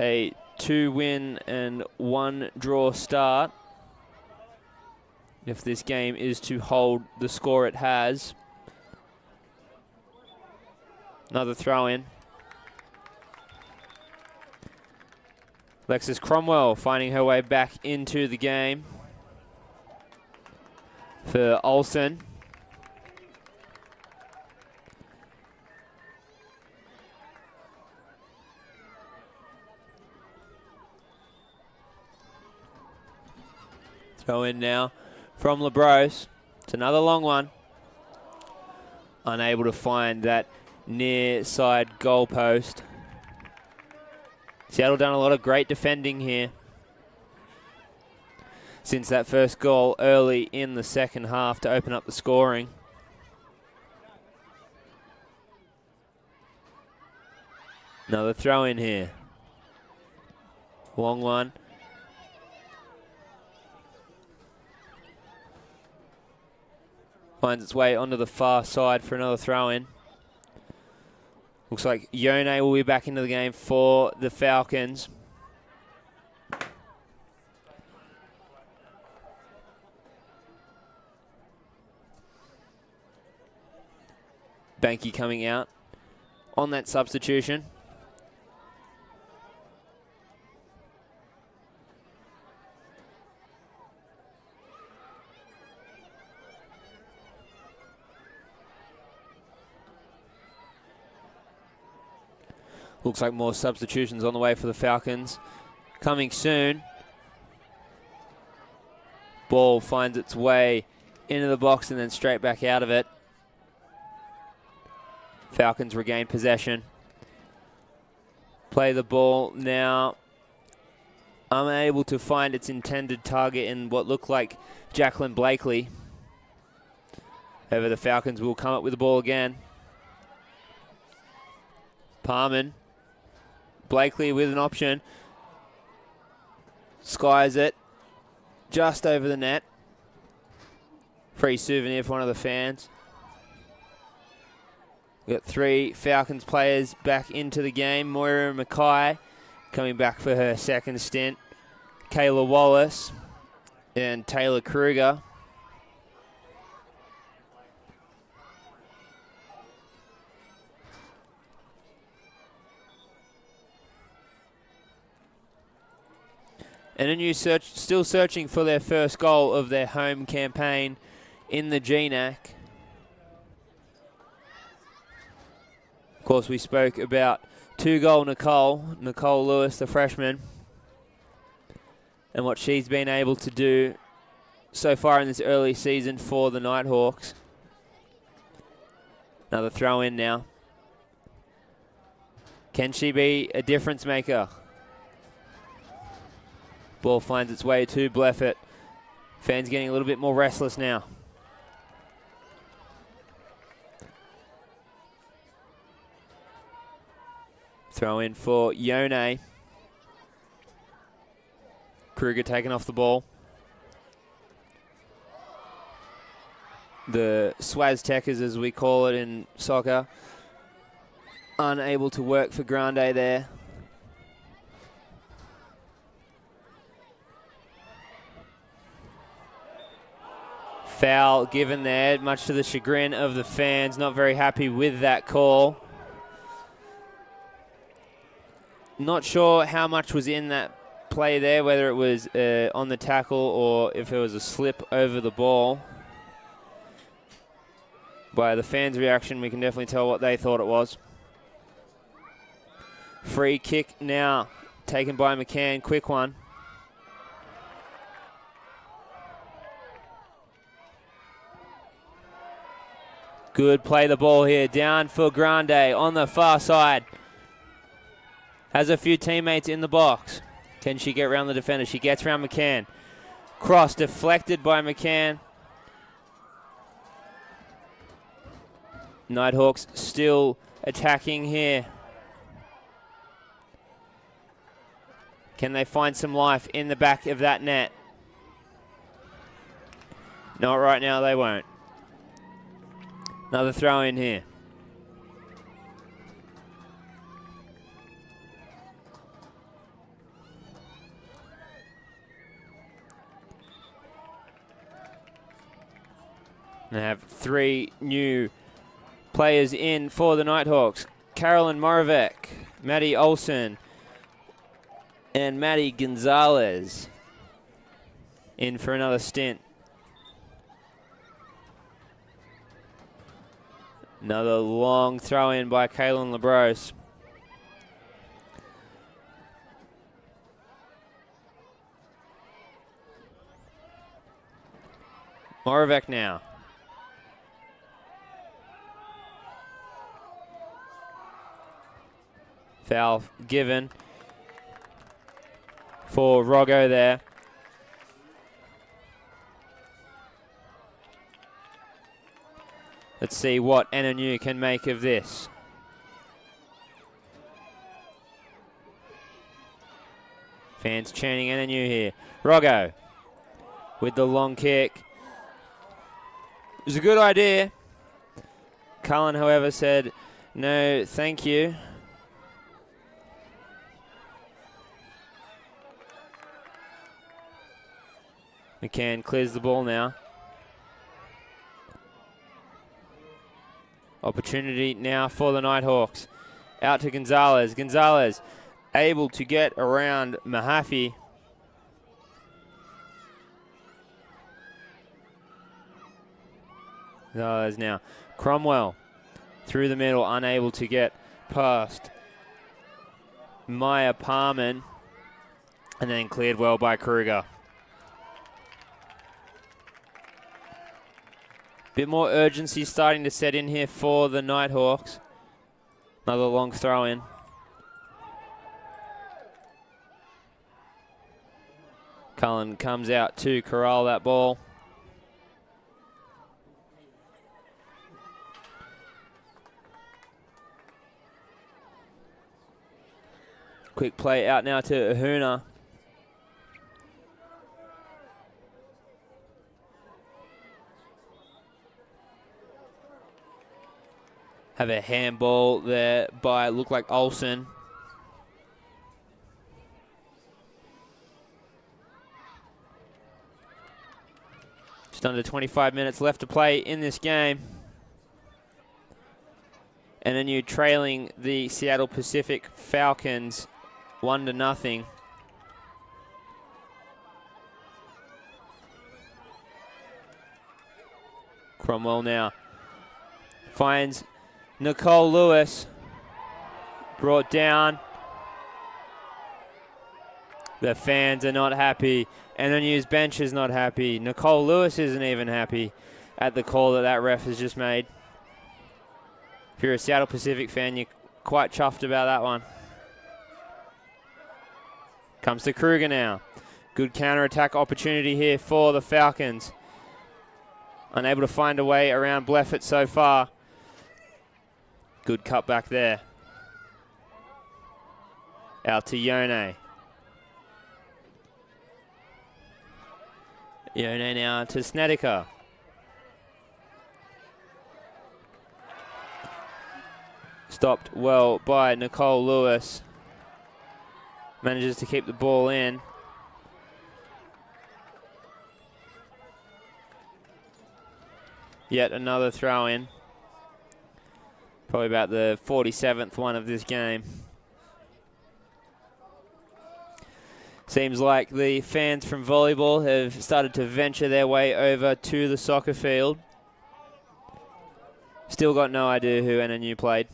a 2-win and 1-draw start. If this game is to hold the score it has. Another throw in. Alexis Cromwell finding her way back into the game for Olsen. Throw in now from LeBros. It's another long one. Unable to find that near side goal post. Seattle done a lot of great defending here since that first goal early in the second half to open up the scoring. Another throw in here. Long one. Finds its way onto the far side for another throw in. Looks like Yone will be back into the game for the Falcons. Banky coming out on that substitution. Looks like more substitutions on the way for the Falcons. Coming soon. Ball finds its way into the box and then straight back out of it. Falcons regain possession. Play the ball now. Unable to find its intended target in what looked like Jacqueline Blakely. However, the Falcons will come up with the ball again. Parman. Blakely with an option. Skies it. Just over the net. Free souvenir for one of the fans. We've got 3 Falcons players back into the game. Moira Mackay coming back for her second stint. Kayla Wallace and Taylor Kruger. NNU still searching for their first goal of their home campaign in the GNAC. Of course, we spoke about 2-goal Nicole Lewis, the freshman, and what she's been able to do so far in this early season for the Nighthawks. Another throw in now. Can she be a difference maker? Ball finds its way to Bleffett. Fans getting a little bit more restless now. Throw in for Yone. Kruger taking off the ball. The Swaztekers, as we call it in soccer, unable to work for Grande there. Foul given there, much to the chagrin of the fans. Not very happy with that call. Not sure how much was in that play there, whether it was on the tackle or if it was a slip over the ball. By the fans' reaction, we can definitely tell what they thought it was. Free kick now, taken by McCann. Quick one. Good play the ball here. Down for Grande on the far side. Has a few teammates in the box. Can she get around the defender? She gets around McCann. Cross deflected by McCann. Nighthawks still attacking here. Can they find some life in the back of that net? Not right now, they won't. Another throw in here. They have 3 new players in for the Nighthawks. Carolyn Moravec, Maddie Olsen, and Maddie Gonzalez in for another stint. Another long throw in by Kaylin LeBrose. Moravec now. Foul given for Roggo there. Let's see what NNU can make of this. Fans chanting NNU here. Roggo with the long kick. It was a good idea. Cullen, however, said, no, thank you. McCann clears the ball now. Opportunity now for the Nighthawks. Out to Gonzalez. Gonzalez able to get around Mahaffey. Gonzalez now. Cromwell through the middle, unable to get past Maya Parman. And then cleared well by Kruger. Bit more urgency starting to set in here for the Nighthawks. Another long throw in. Cullen comes out to corral that ball. Quick play out now to Ahuna. Have a handball there by, look like Olsen. Just under 25 minutes left to play in this game. NNU trailing the Seattle Pacific Falcons 1-0. Cromwell now finds Nicole Lewis, brought down. The fans are not happy. NNU's bench is not happy. Nicole Lewis isn't even happy at the call that ref has just made. If you're a Seattle Pacific fan, you're quite chuffed about that one. Comes to Kruger now. Good counter-attack opportunity here for the Falcons. Unable to find a way around Bleffett so far. Good cut back there. Out to Yone. Yone now to Snedeker. Stopped well by Nicole Lewis. Manages to keep the ball in. Yet another throw in. Probably about the 47th one of this game. Seems like the fans from volleyball have started to venture their way over to the soccer field. Still got no idea who NNU played.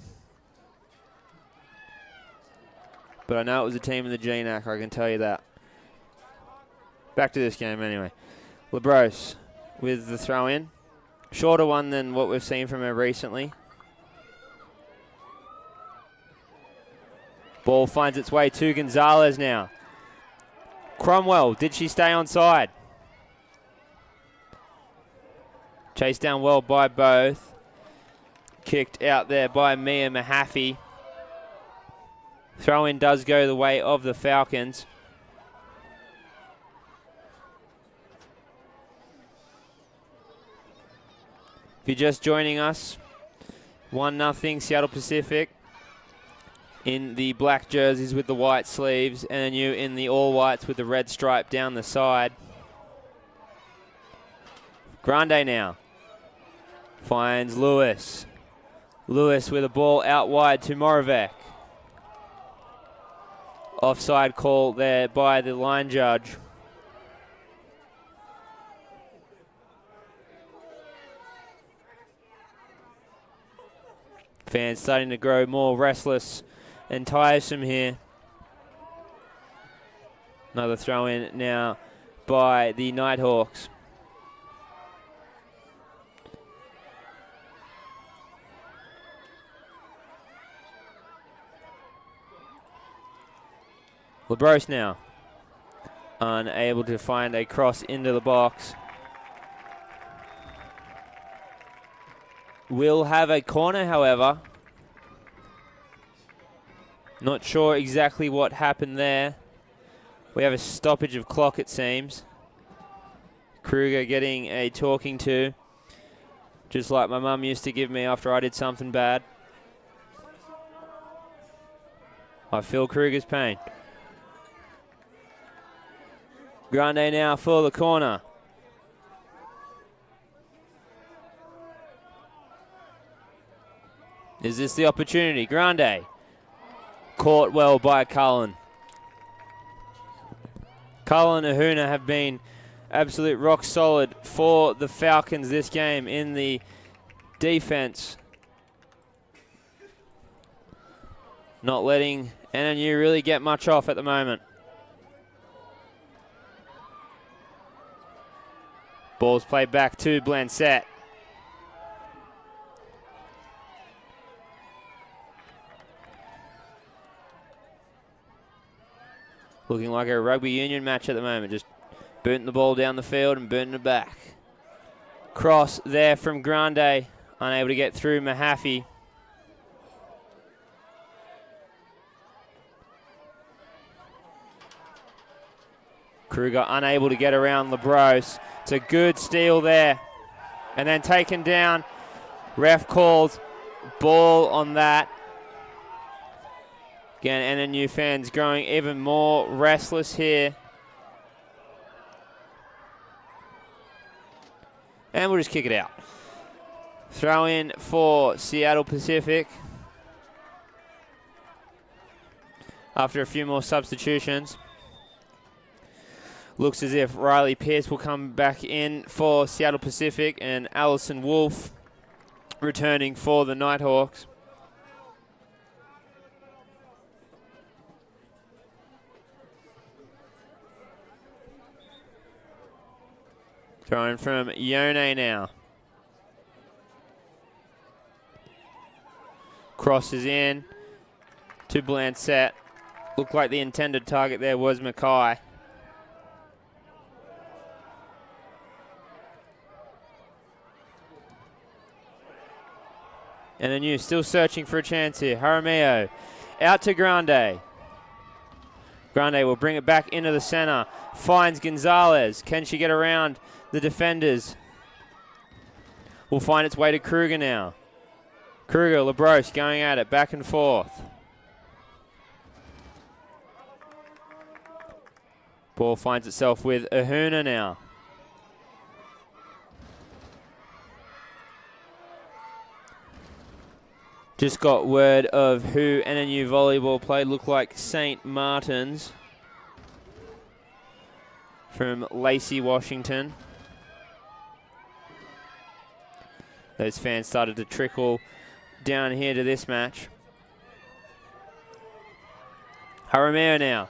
But I know it was a team in the GNAC, I can tell you that. Back to this game anyway. LeBrose with the throw in. Shorter one than what we've seen from her recently. Ball finds its way to Gonzalez now. Cromwell, did she stay onside? Chased down well by both. Kicked out there by Mia Mahaffey. Throw in does go the way of the Falcons. If you're just joining us, 1-0 Seattle Pacific in the black jerseys with the white sleeves, and NNU in the all whites with the red stripe down the side. Grande now finds Lewis. Lewis with a ball out wide to Moravec. Offside call there by the line judge. Fans starting to grow more restless and tiresome here. Another throw in now by the Nighthawks. LeBros now unable to find a cross into the box. Will have a corner, however. Not sure exactly what happened there. We have a stoppage of clock, it seems. Kruger getting a talking to, just like my mum used to give me after I did something bad. I feel Kruger's pain. Grande now for the corner. Is this the opportunity? Grande. Caught well by Cullen. Cullen and Ahuna have been absolute rock solid for the Falcons this game in the defense. Not letting NNU really get much off at the moment. Ball's played back to Blancett. Looking like a rugby union match at the moment. Just booting the ball down the field and booting it back. Cross there from Grande. Unable to get through Mahaffey. Kruger unable to get around LeBros. It's a good steal there. And then taken down. Ref calls ball on that. Again, NNU fans growing even more restless here. And we'll just kick it out. Throw in for Seattle Pacific. After a few more substitutions. Looks as if Riley Pierce will come back in for Seattle Pacific and Allison Wolf returning for the Nighthawks. Throwing from Yone now. Crosses in to Blancett. Looked like the intended target there was Mackay. And NNU still searching for a chance here. Jaramillo out to Grande. Grande will bring it back into the center. Finds Gonzalez. Can she get around the defenders? Will find its way to Kruger now. Kruger, LeBros going at it, back and forth. Ball finds itself with Ahuna now. Just got word of who NNU volleyball played. Looked like St. Martin's from Lacey, Washington. Those fans started to trickle down here to this match. Jaramillo now.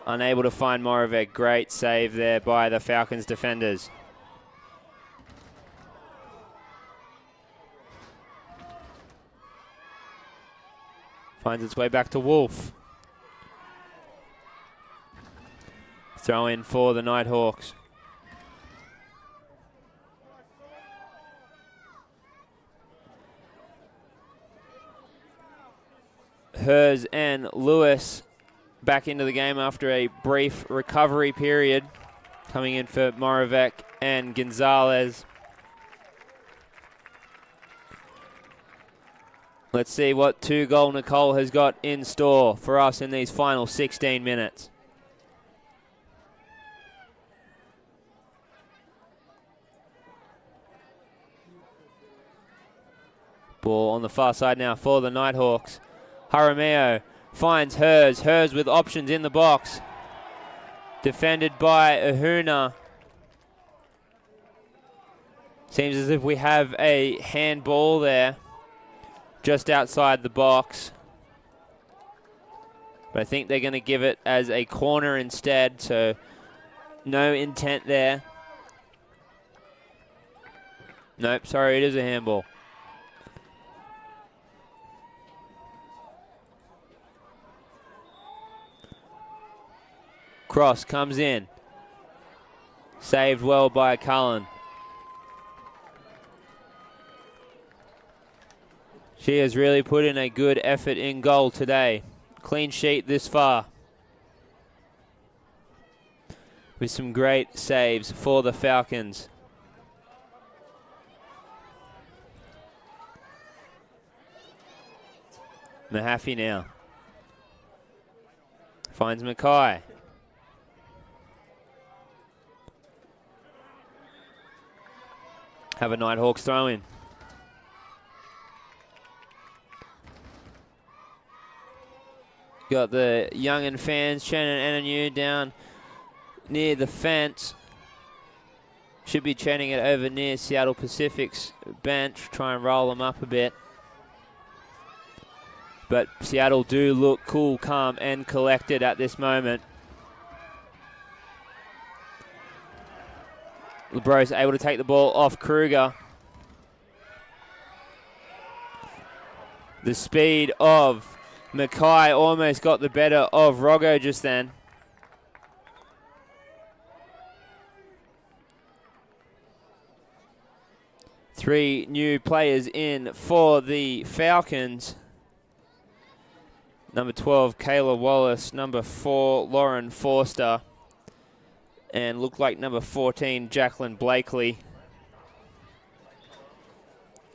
Unable to find Moravec. Great save there by the Falcons defenders. Finds its way back to Wolf. Throw in for the Nighthawks. Hers and Lewis back into the game after a brief recovery period. Coming in for Moravec and Gonzalez. Let's see what 2-goal Nicole has got in store for us in these final 16 minutes. Ball on the far side now for the Nighthawks. Jaramillo finds Hers. Hers with options in the box. Defended by Ahuna. Seems as if we have a handball there. Just outside the box. But I think they're going to give it as a corner instead, so no intent there. Nope, sorry, it is a handball. Cross comes in. Saved well by Cullen. She has really put in a good effort in goal today. Clean sheet this far. With some great saves for the Falcons. Mahaffey now. Finds Mackay. Have a Nighthawks throw in. Got the Young'un fans chanting NNU down near the fence. Should be chanting it over near Seattle Pacific's bench. Try and roll them up a bit. But Seattle do look cool, calm, and collected at this moment. LeBros able to take the ball off Kruger. The speed of Mackay almost got the better of Roggo just then. Three new players in for the Falcons. Number 12, Kayla Wallace. Number 4, Lauren Forster. And looked like number 14, Jacqueline Blakely.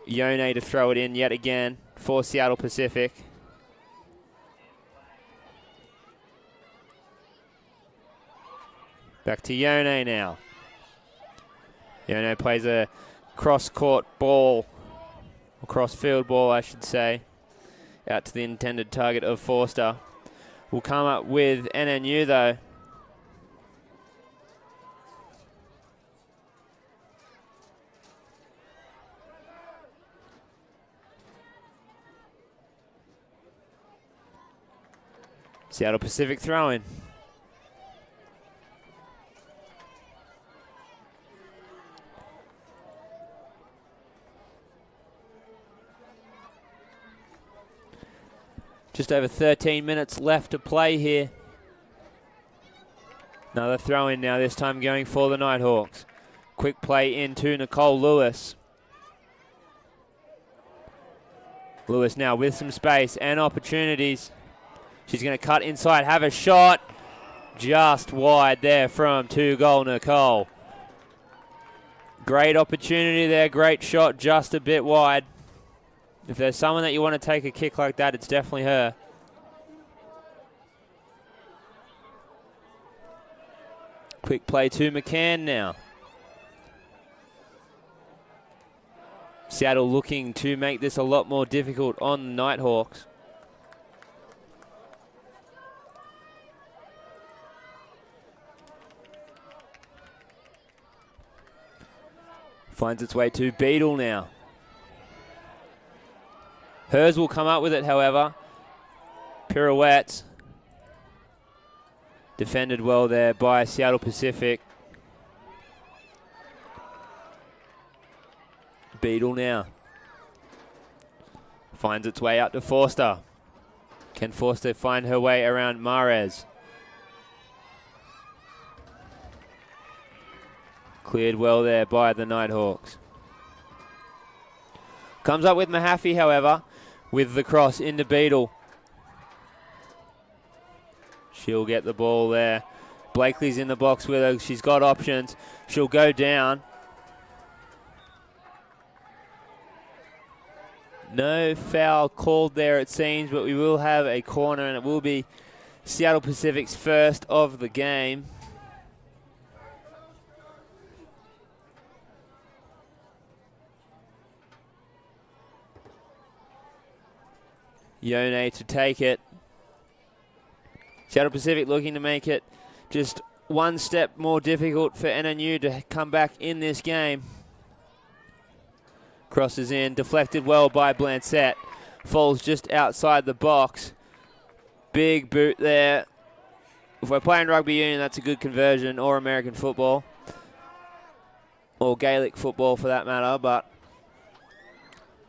Yone to throw it in yet again for Seattle Pacific. Back to Yone now. Yone plays a cross-court ball, or cross-field ball, I should say, out to the intended target of Forster. We'll come up with NNU, though. Seattle Pacific throw-in. Just over 13 minutes left to play here. Another throw-in now, this time going for the Nighthawks. Quick play into Nicole Lewis. Lewis now with some space and opportunities. She's going to cut inside, have a shot. Just wide there from 2-goal Nicole. Great opportunity there, great shot, just a bit wide. If there's someone that you want to take a kick like that, it's definitely her. Quick play to McCann now. Seattle looking to make this a lot more difficult on the Nighthawks. Finds its way to Beadle now. Hers will come up with it, however. Pirouette. Defended well there by Seattle Pacific. Beadle now. Finds its way out to Forster. Can Forster find her way around Mares? Cleared well there by the Nighthawks. Comes up with Mahaffey, however, with the cross into Beadle. She'll get the ball there. Blakely's in the box with her. She's got options. She'll go down. No foul called there, it seems, but we will have a corner, and it will be Seattle Pacific's first of the game. Yone to take it. Seattle Pacific looking to make it just one step more difficult for NNU to come back in this game. Crosses in, deflected well by Blancett. Falls just outside the box. Big boot there. If we're playing rugby union, that's a good conversion, or American football. Or Gaelic football for that matter, but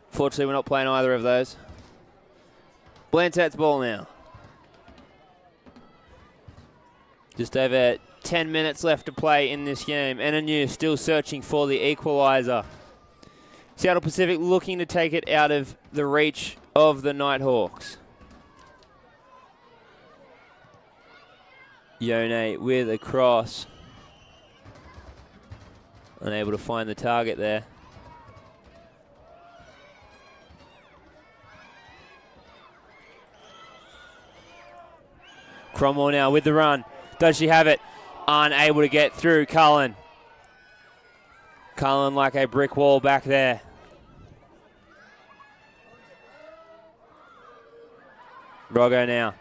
fortunately we're not playing either of those. Blancett's ball now. Just over 10 minutes left to play in this game. NNU still searching for the equaliser. Seattle Pacific looking to take it out of the reach of the Nighthawks. Yone with a cross. Unable to find the target there. Cromwell now with the run. Does she have it? Unable to get through. Cullen. Cullen like a brick wall back there. Roggo now.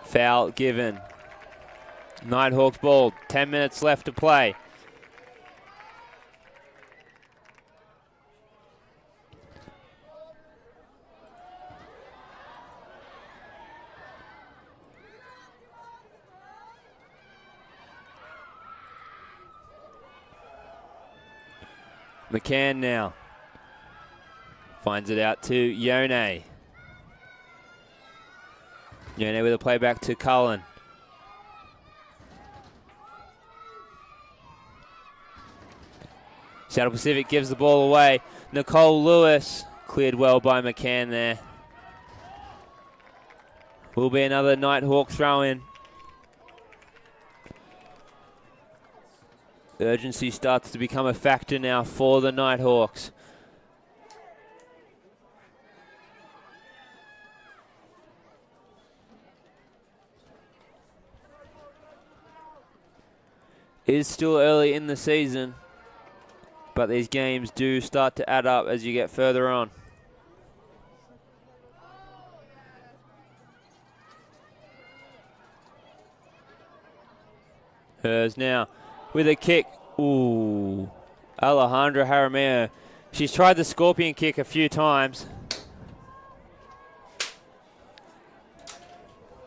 Foul given. Nighthawks ball. 10 minutes left to play. McCann now. Finds it out to Yone. Yone with a play back to Cullen. Seattle Pacific gives the ball away. Nicole Lewis cleared well by McCann there. Will be another Nighthawk throw in. Urgency starts to become a factor now for the Nighthawks. It is still early in the season, but these games do start to add up as you get further on. Hers now with a kick. Ooh. Alejandra Jaramillo. She's tried the scorpion kick a few times.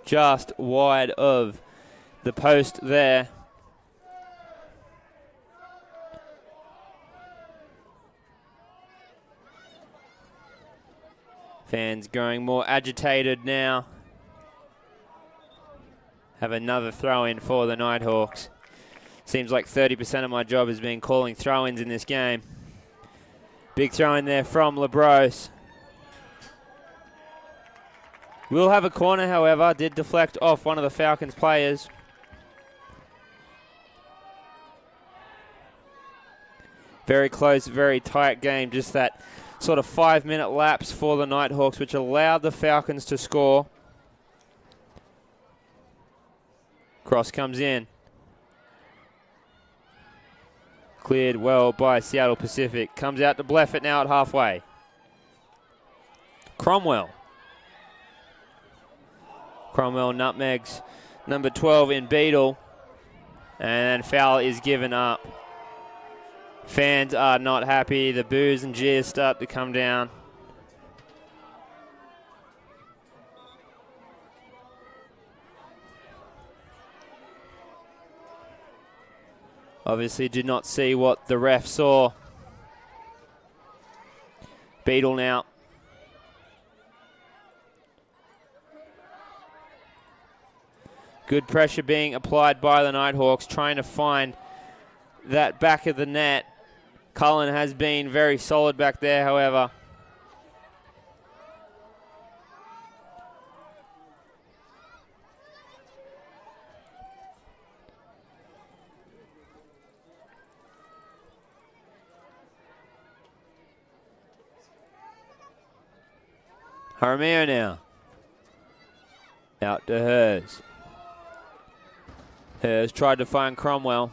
Just wide of the post there. Fans growing more agitated now. Have another throw-in for the Nighthawks. Seems like 30% of my job has been calling throw-ins in this game. Big throw-in there from LeBros. Will have a corner, however. Did deflect off one of the Falcons players. Very close, very tight game. Just that sort of 5-minute lapse for the Nighthawks, which allowed the Falcons to score. Cross comes in. Cleared well by Seattle Pacific. Comes out to Bleffett now at halfway. Cromwell. Cromwell nutmegs number 12 in Beadle. And foul is given up. Fans are not happy. The boos and jeers start to come down. Obviously did not see what the ref saw. Beadle now. Good pressure being applied by the Nighthawks, trying to find that back of the net. Cullen has been very solid back there, however. Jaramillo now. Out to Hers. Hers tried to find Cromwell.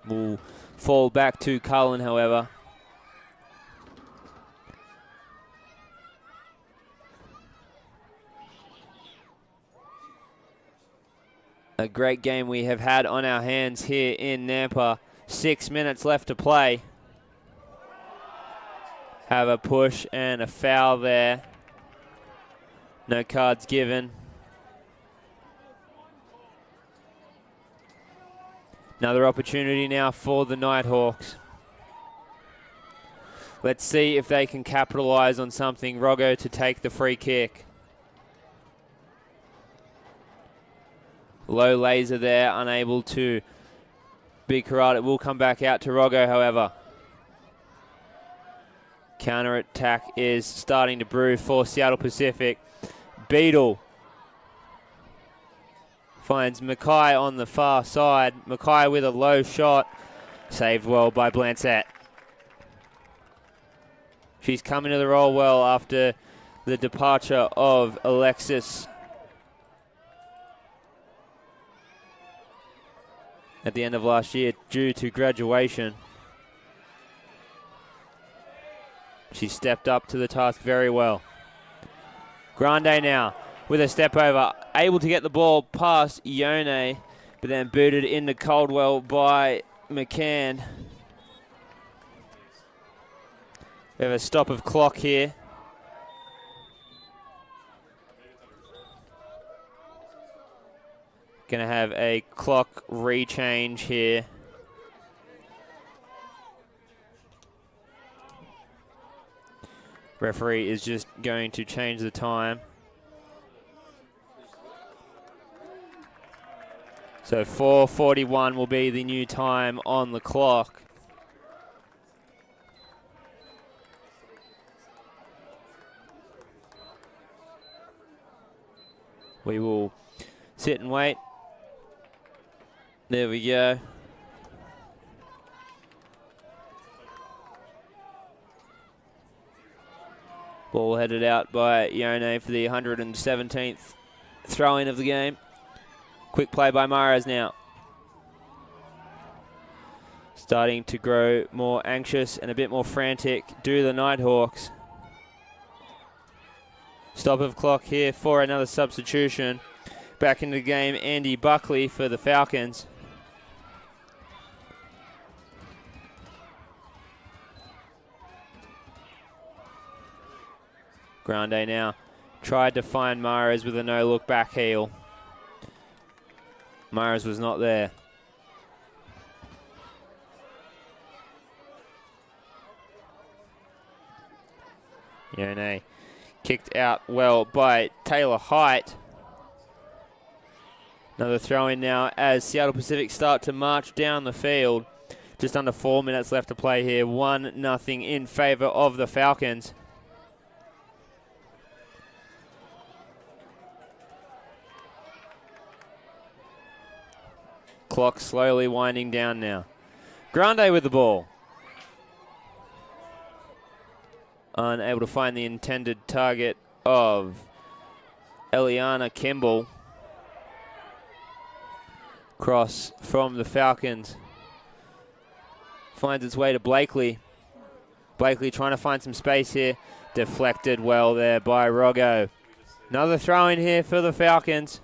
Will fall back to Cullen, however. A great game we have had on our hands here in Nampa. 6 minutes left to play. Have a push and a foul there. No cards given. Another opportunity now for the Nighthawks. Let's see if they can capitalize on something. Roggo to take the free kick. Low laser there, unable to beat Karat. It will come back out to Roggo, however. Counter attack is starting to brew for Seattle Pacific. Beadle finds Mackay on the far side. Mackay with a low shot. Saved well by Blancett. She's come into the role well after the departure of Alexis at the end of last year due to graduation. She stepped up to the task very well. Grande now with a step over, able to get the ball past Ione, but then booted into Caldwell by McCann. We have a stop of clock here. Gonna have a clock rechange here. Referee is just going to change the time. So 4:41 will be the new time on the clock. We will sit and wait. There we go. Ball headed out by Ione for the 117th throw-in of the game. Quick play by Mares now. Starting to grow more anxious and a bit more frantic do the Nighthawks. Stop of clock here for another substitution. Back into the game, Andy Buckley for the Falcons. Grande now tried to find Mares with a no-look back heel. Mares was not there. Ione kicked out well by Taylor Height. Another throw in now as Seattle Pacific start to march down the field. Just under 4 minutes left to play here. 1-0 in favor of the Falcons. Clock slowly winding down now. Grande with the ball. Unable to find the intended target of Eliana Kimball. Cross from the Falcons. Finds its way to Blakely. Blakely trying to find some space here. Deflected well there by Roggo. Another throw in here for the Falcons.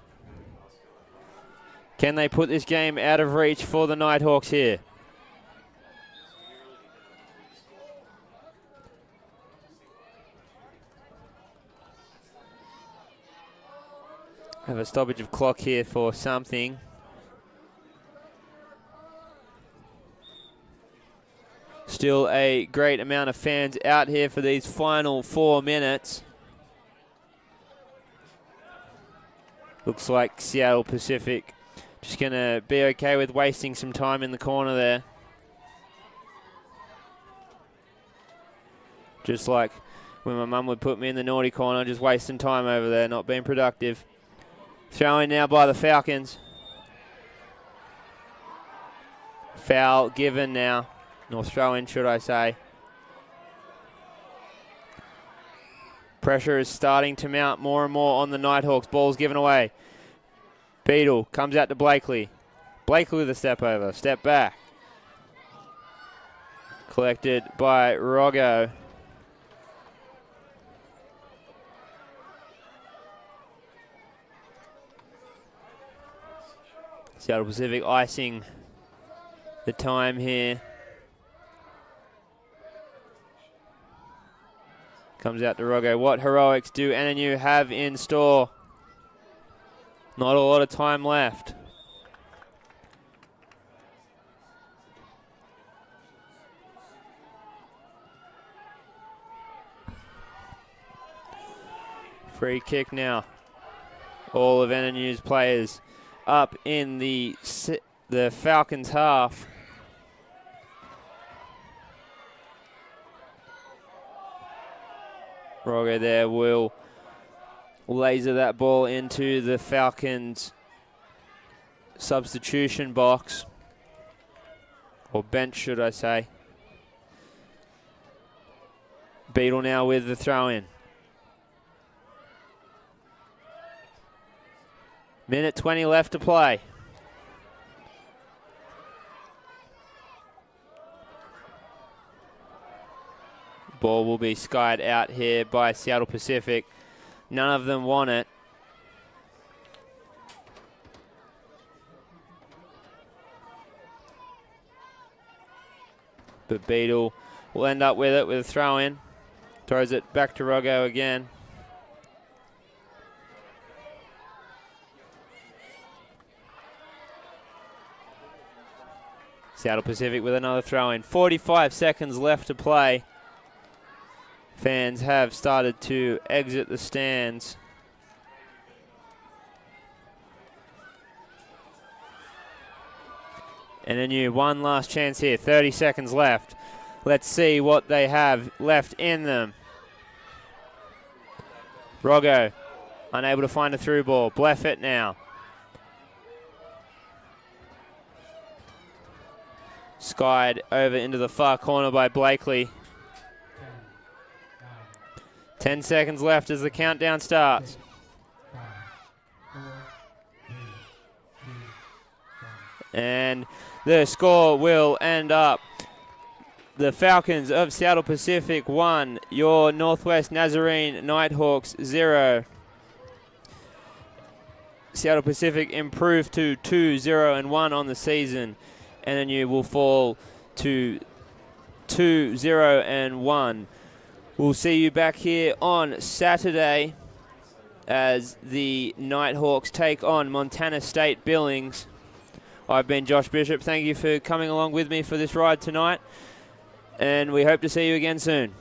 Can they put this game out of reach for the Nighthawks here? Have a stoppage of clock here for something. Still a great amount of fans out here for these final 4 minutes. Looks like Seattle Pacific just going to be okay with wasting some time in the corner there. Just like when my mum would put me in the naughty corner, just wasting time over there, not being productive. Throw in now by the Falcons. Foul given now, or throw in should I say. Pressure is starting to mount more and more on the Nighthawks. Ball's given away. Beadle comes out to Blakely. Blakely with a step over, step back. Collected by Roggo. Seattle Pacific icing the time here. Comes out to Roggo. What heroics do NNU have in store? Not a lot of time left. Free kick now. All of NNU's players up in the Falcons half. Roggo there will laser that ball into the Falcons substitution box, or bench should I say. Beadle now with the throw in. Minute 20 left to play. Ball will be skied out here by Seattle Pacific. None of them want it. But Beadle will end up with it with a throw in. Throws it back to Roggo again. Seattle Pacific with another throw in. 45 seconds left to play. Fans have started to exit the stands. NNU, one last chance here. 30 seconds left. Let's see what they have left in them. Roggo, unable to find a through ball. Bleffett now. Skied over into the far corner by Blakely. 10 seconds left as the countdown starts. And the score will end up the Falcons of Seattle Pacific 1, your Northwest Nazarene Nighthawks 0. Seattle Pacific improved to 2-0-1 on the season. NNU will fall to 2-0-1. We'll see you back here on Saturday as the Nighthawks take on Montana State Billings. I've been Josh Bishop. Thank you for coming along with me for this ride tonight, and we hope to see you again soon.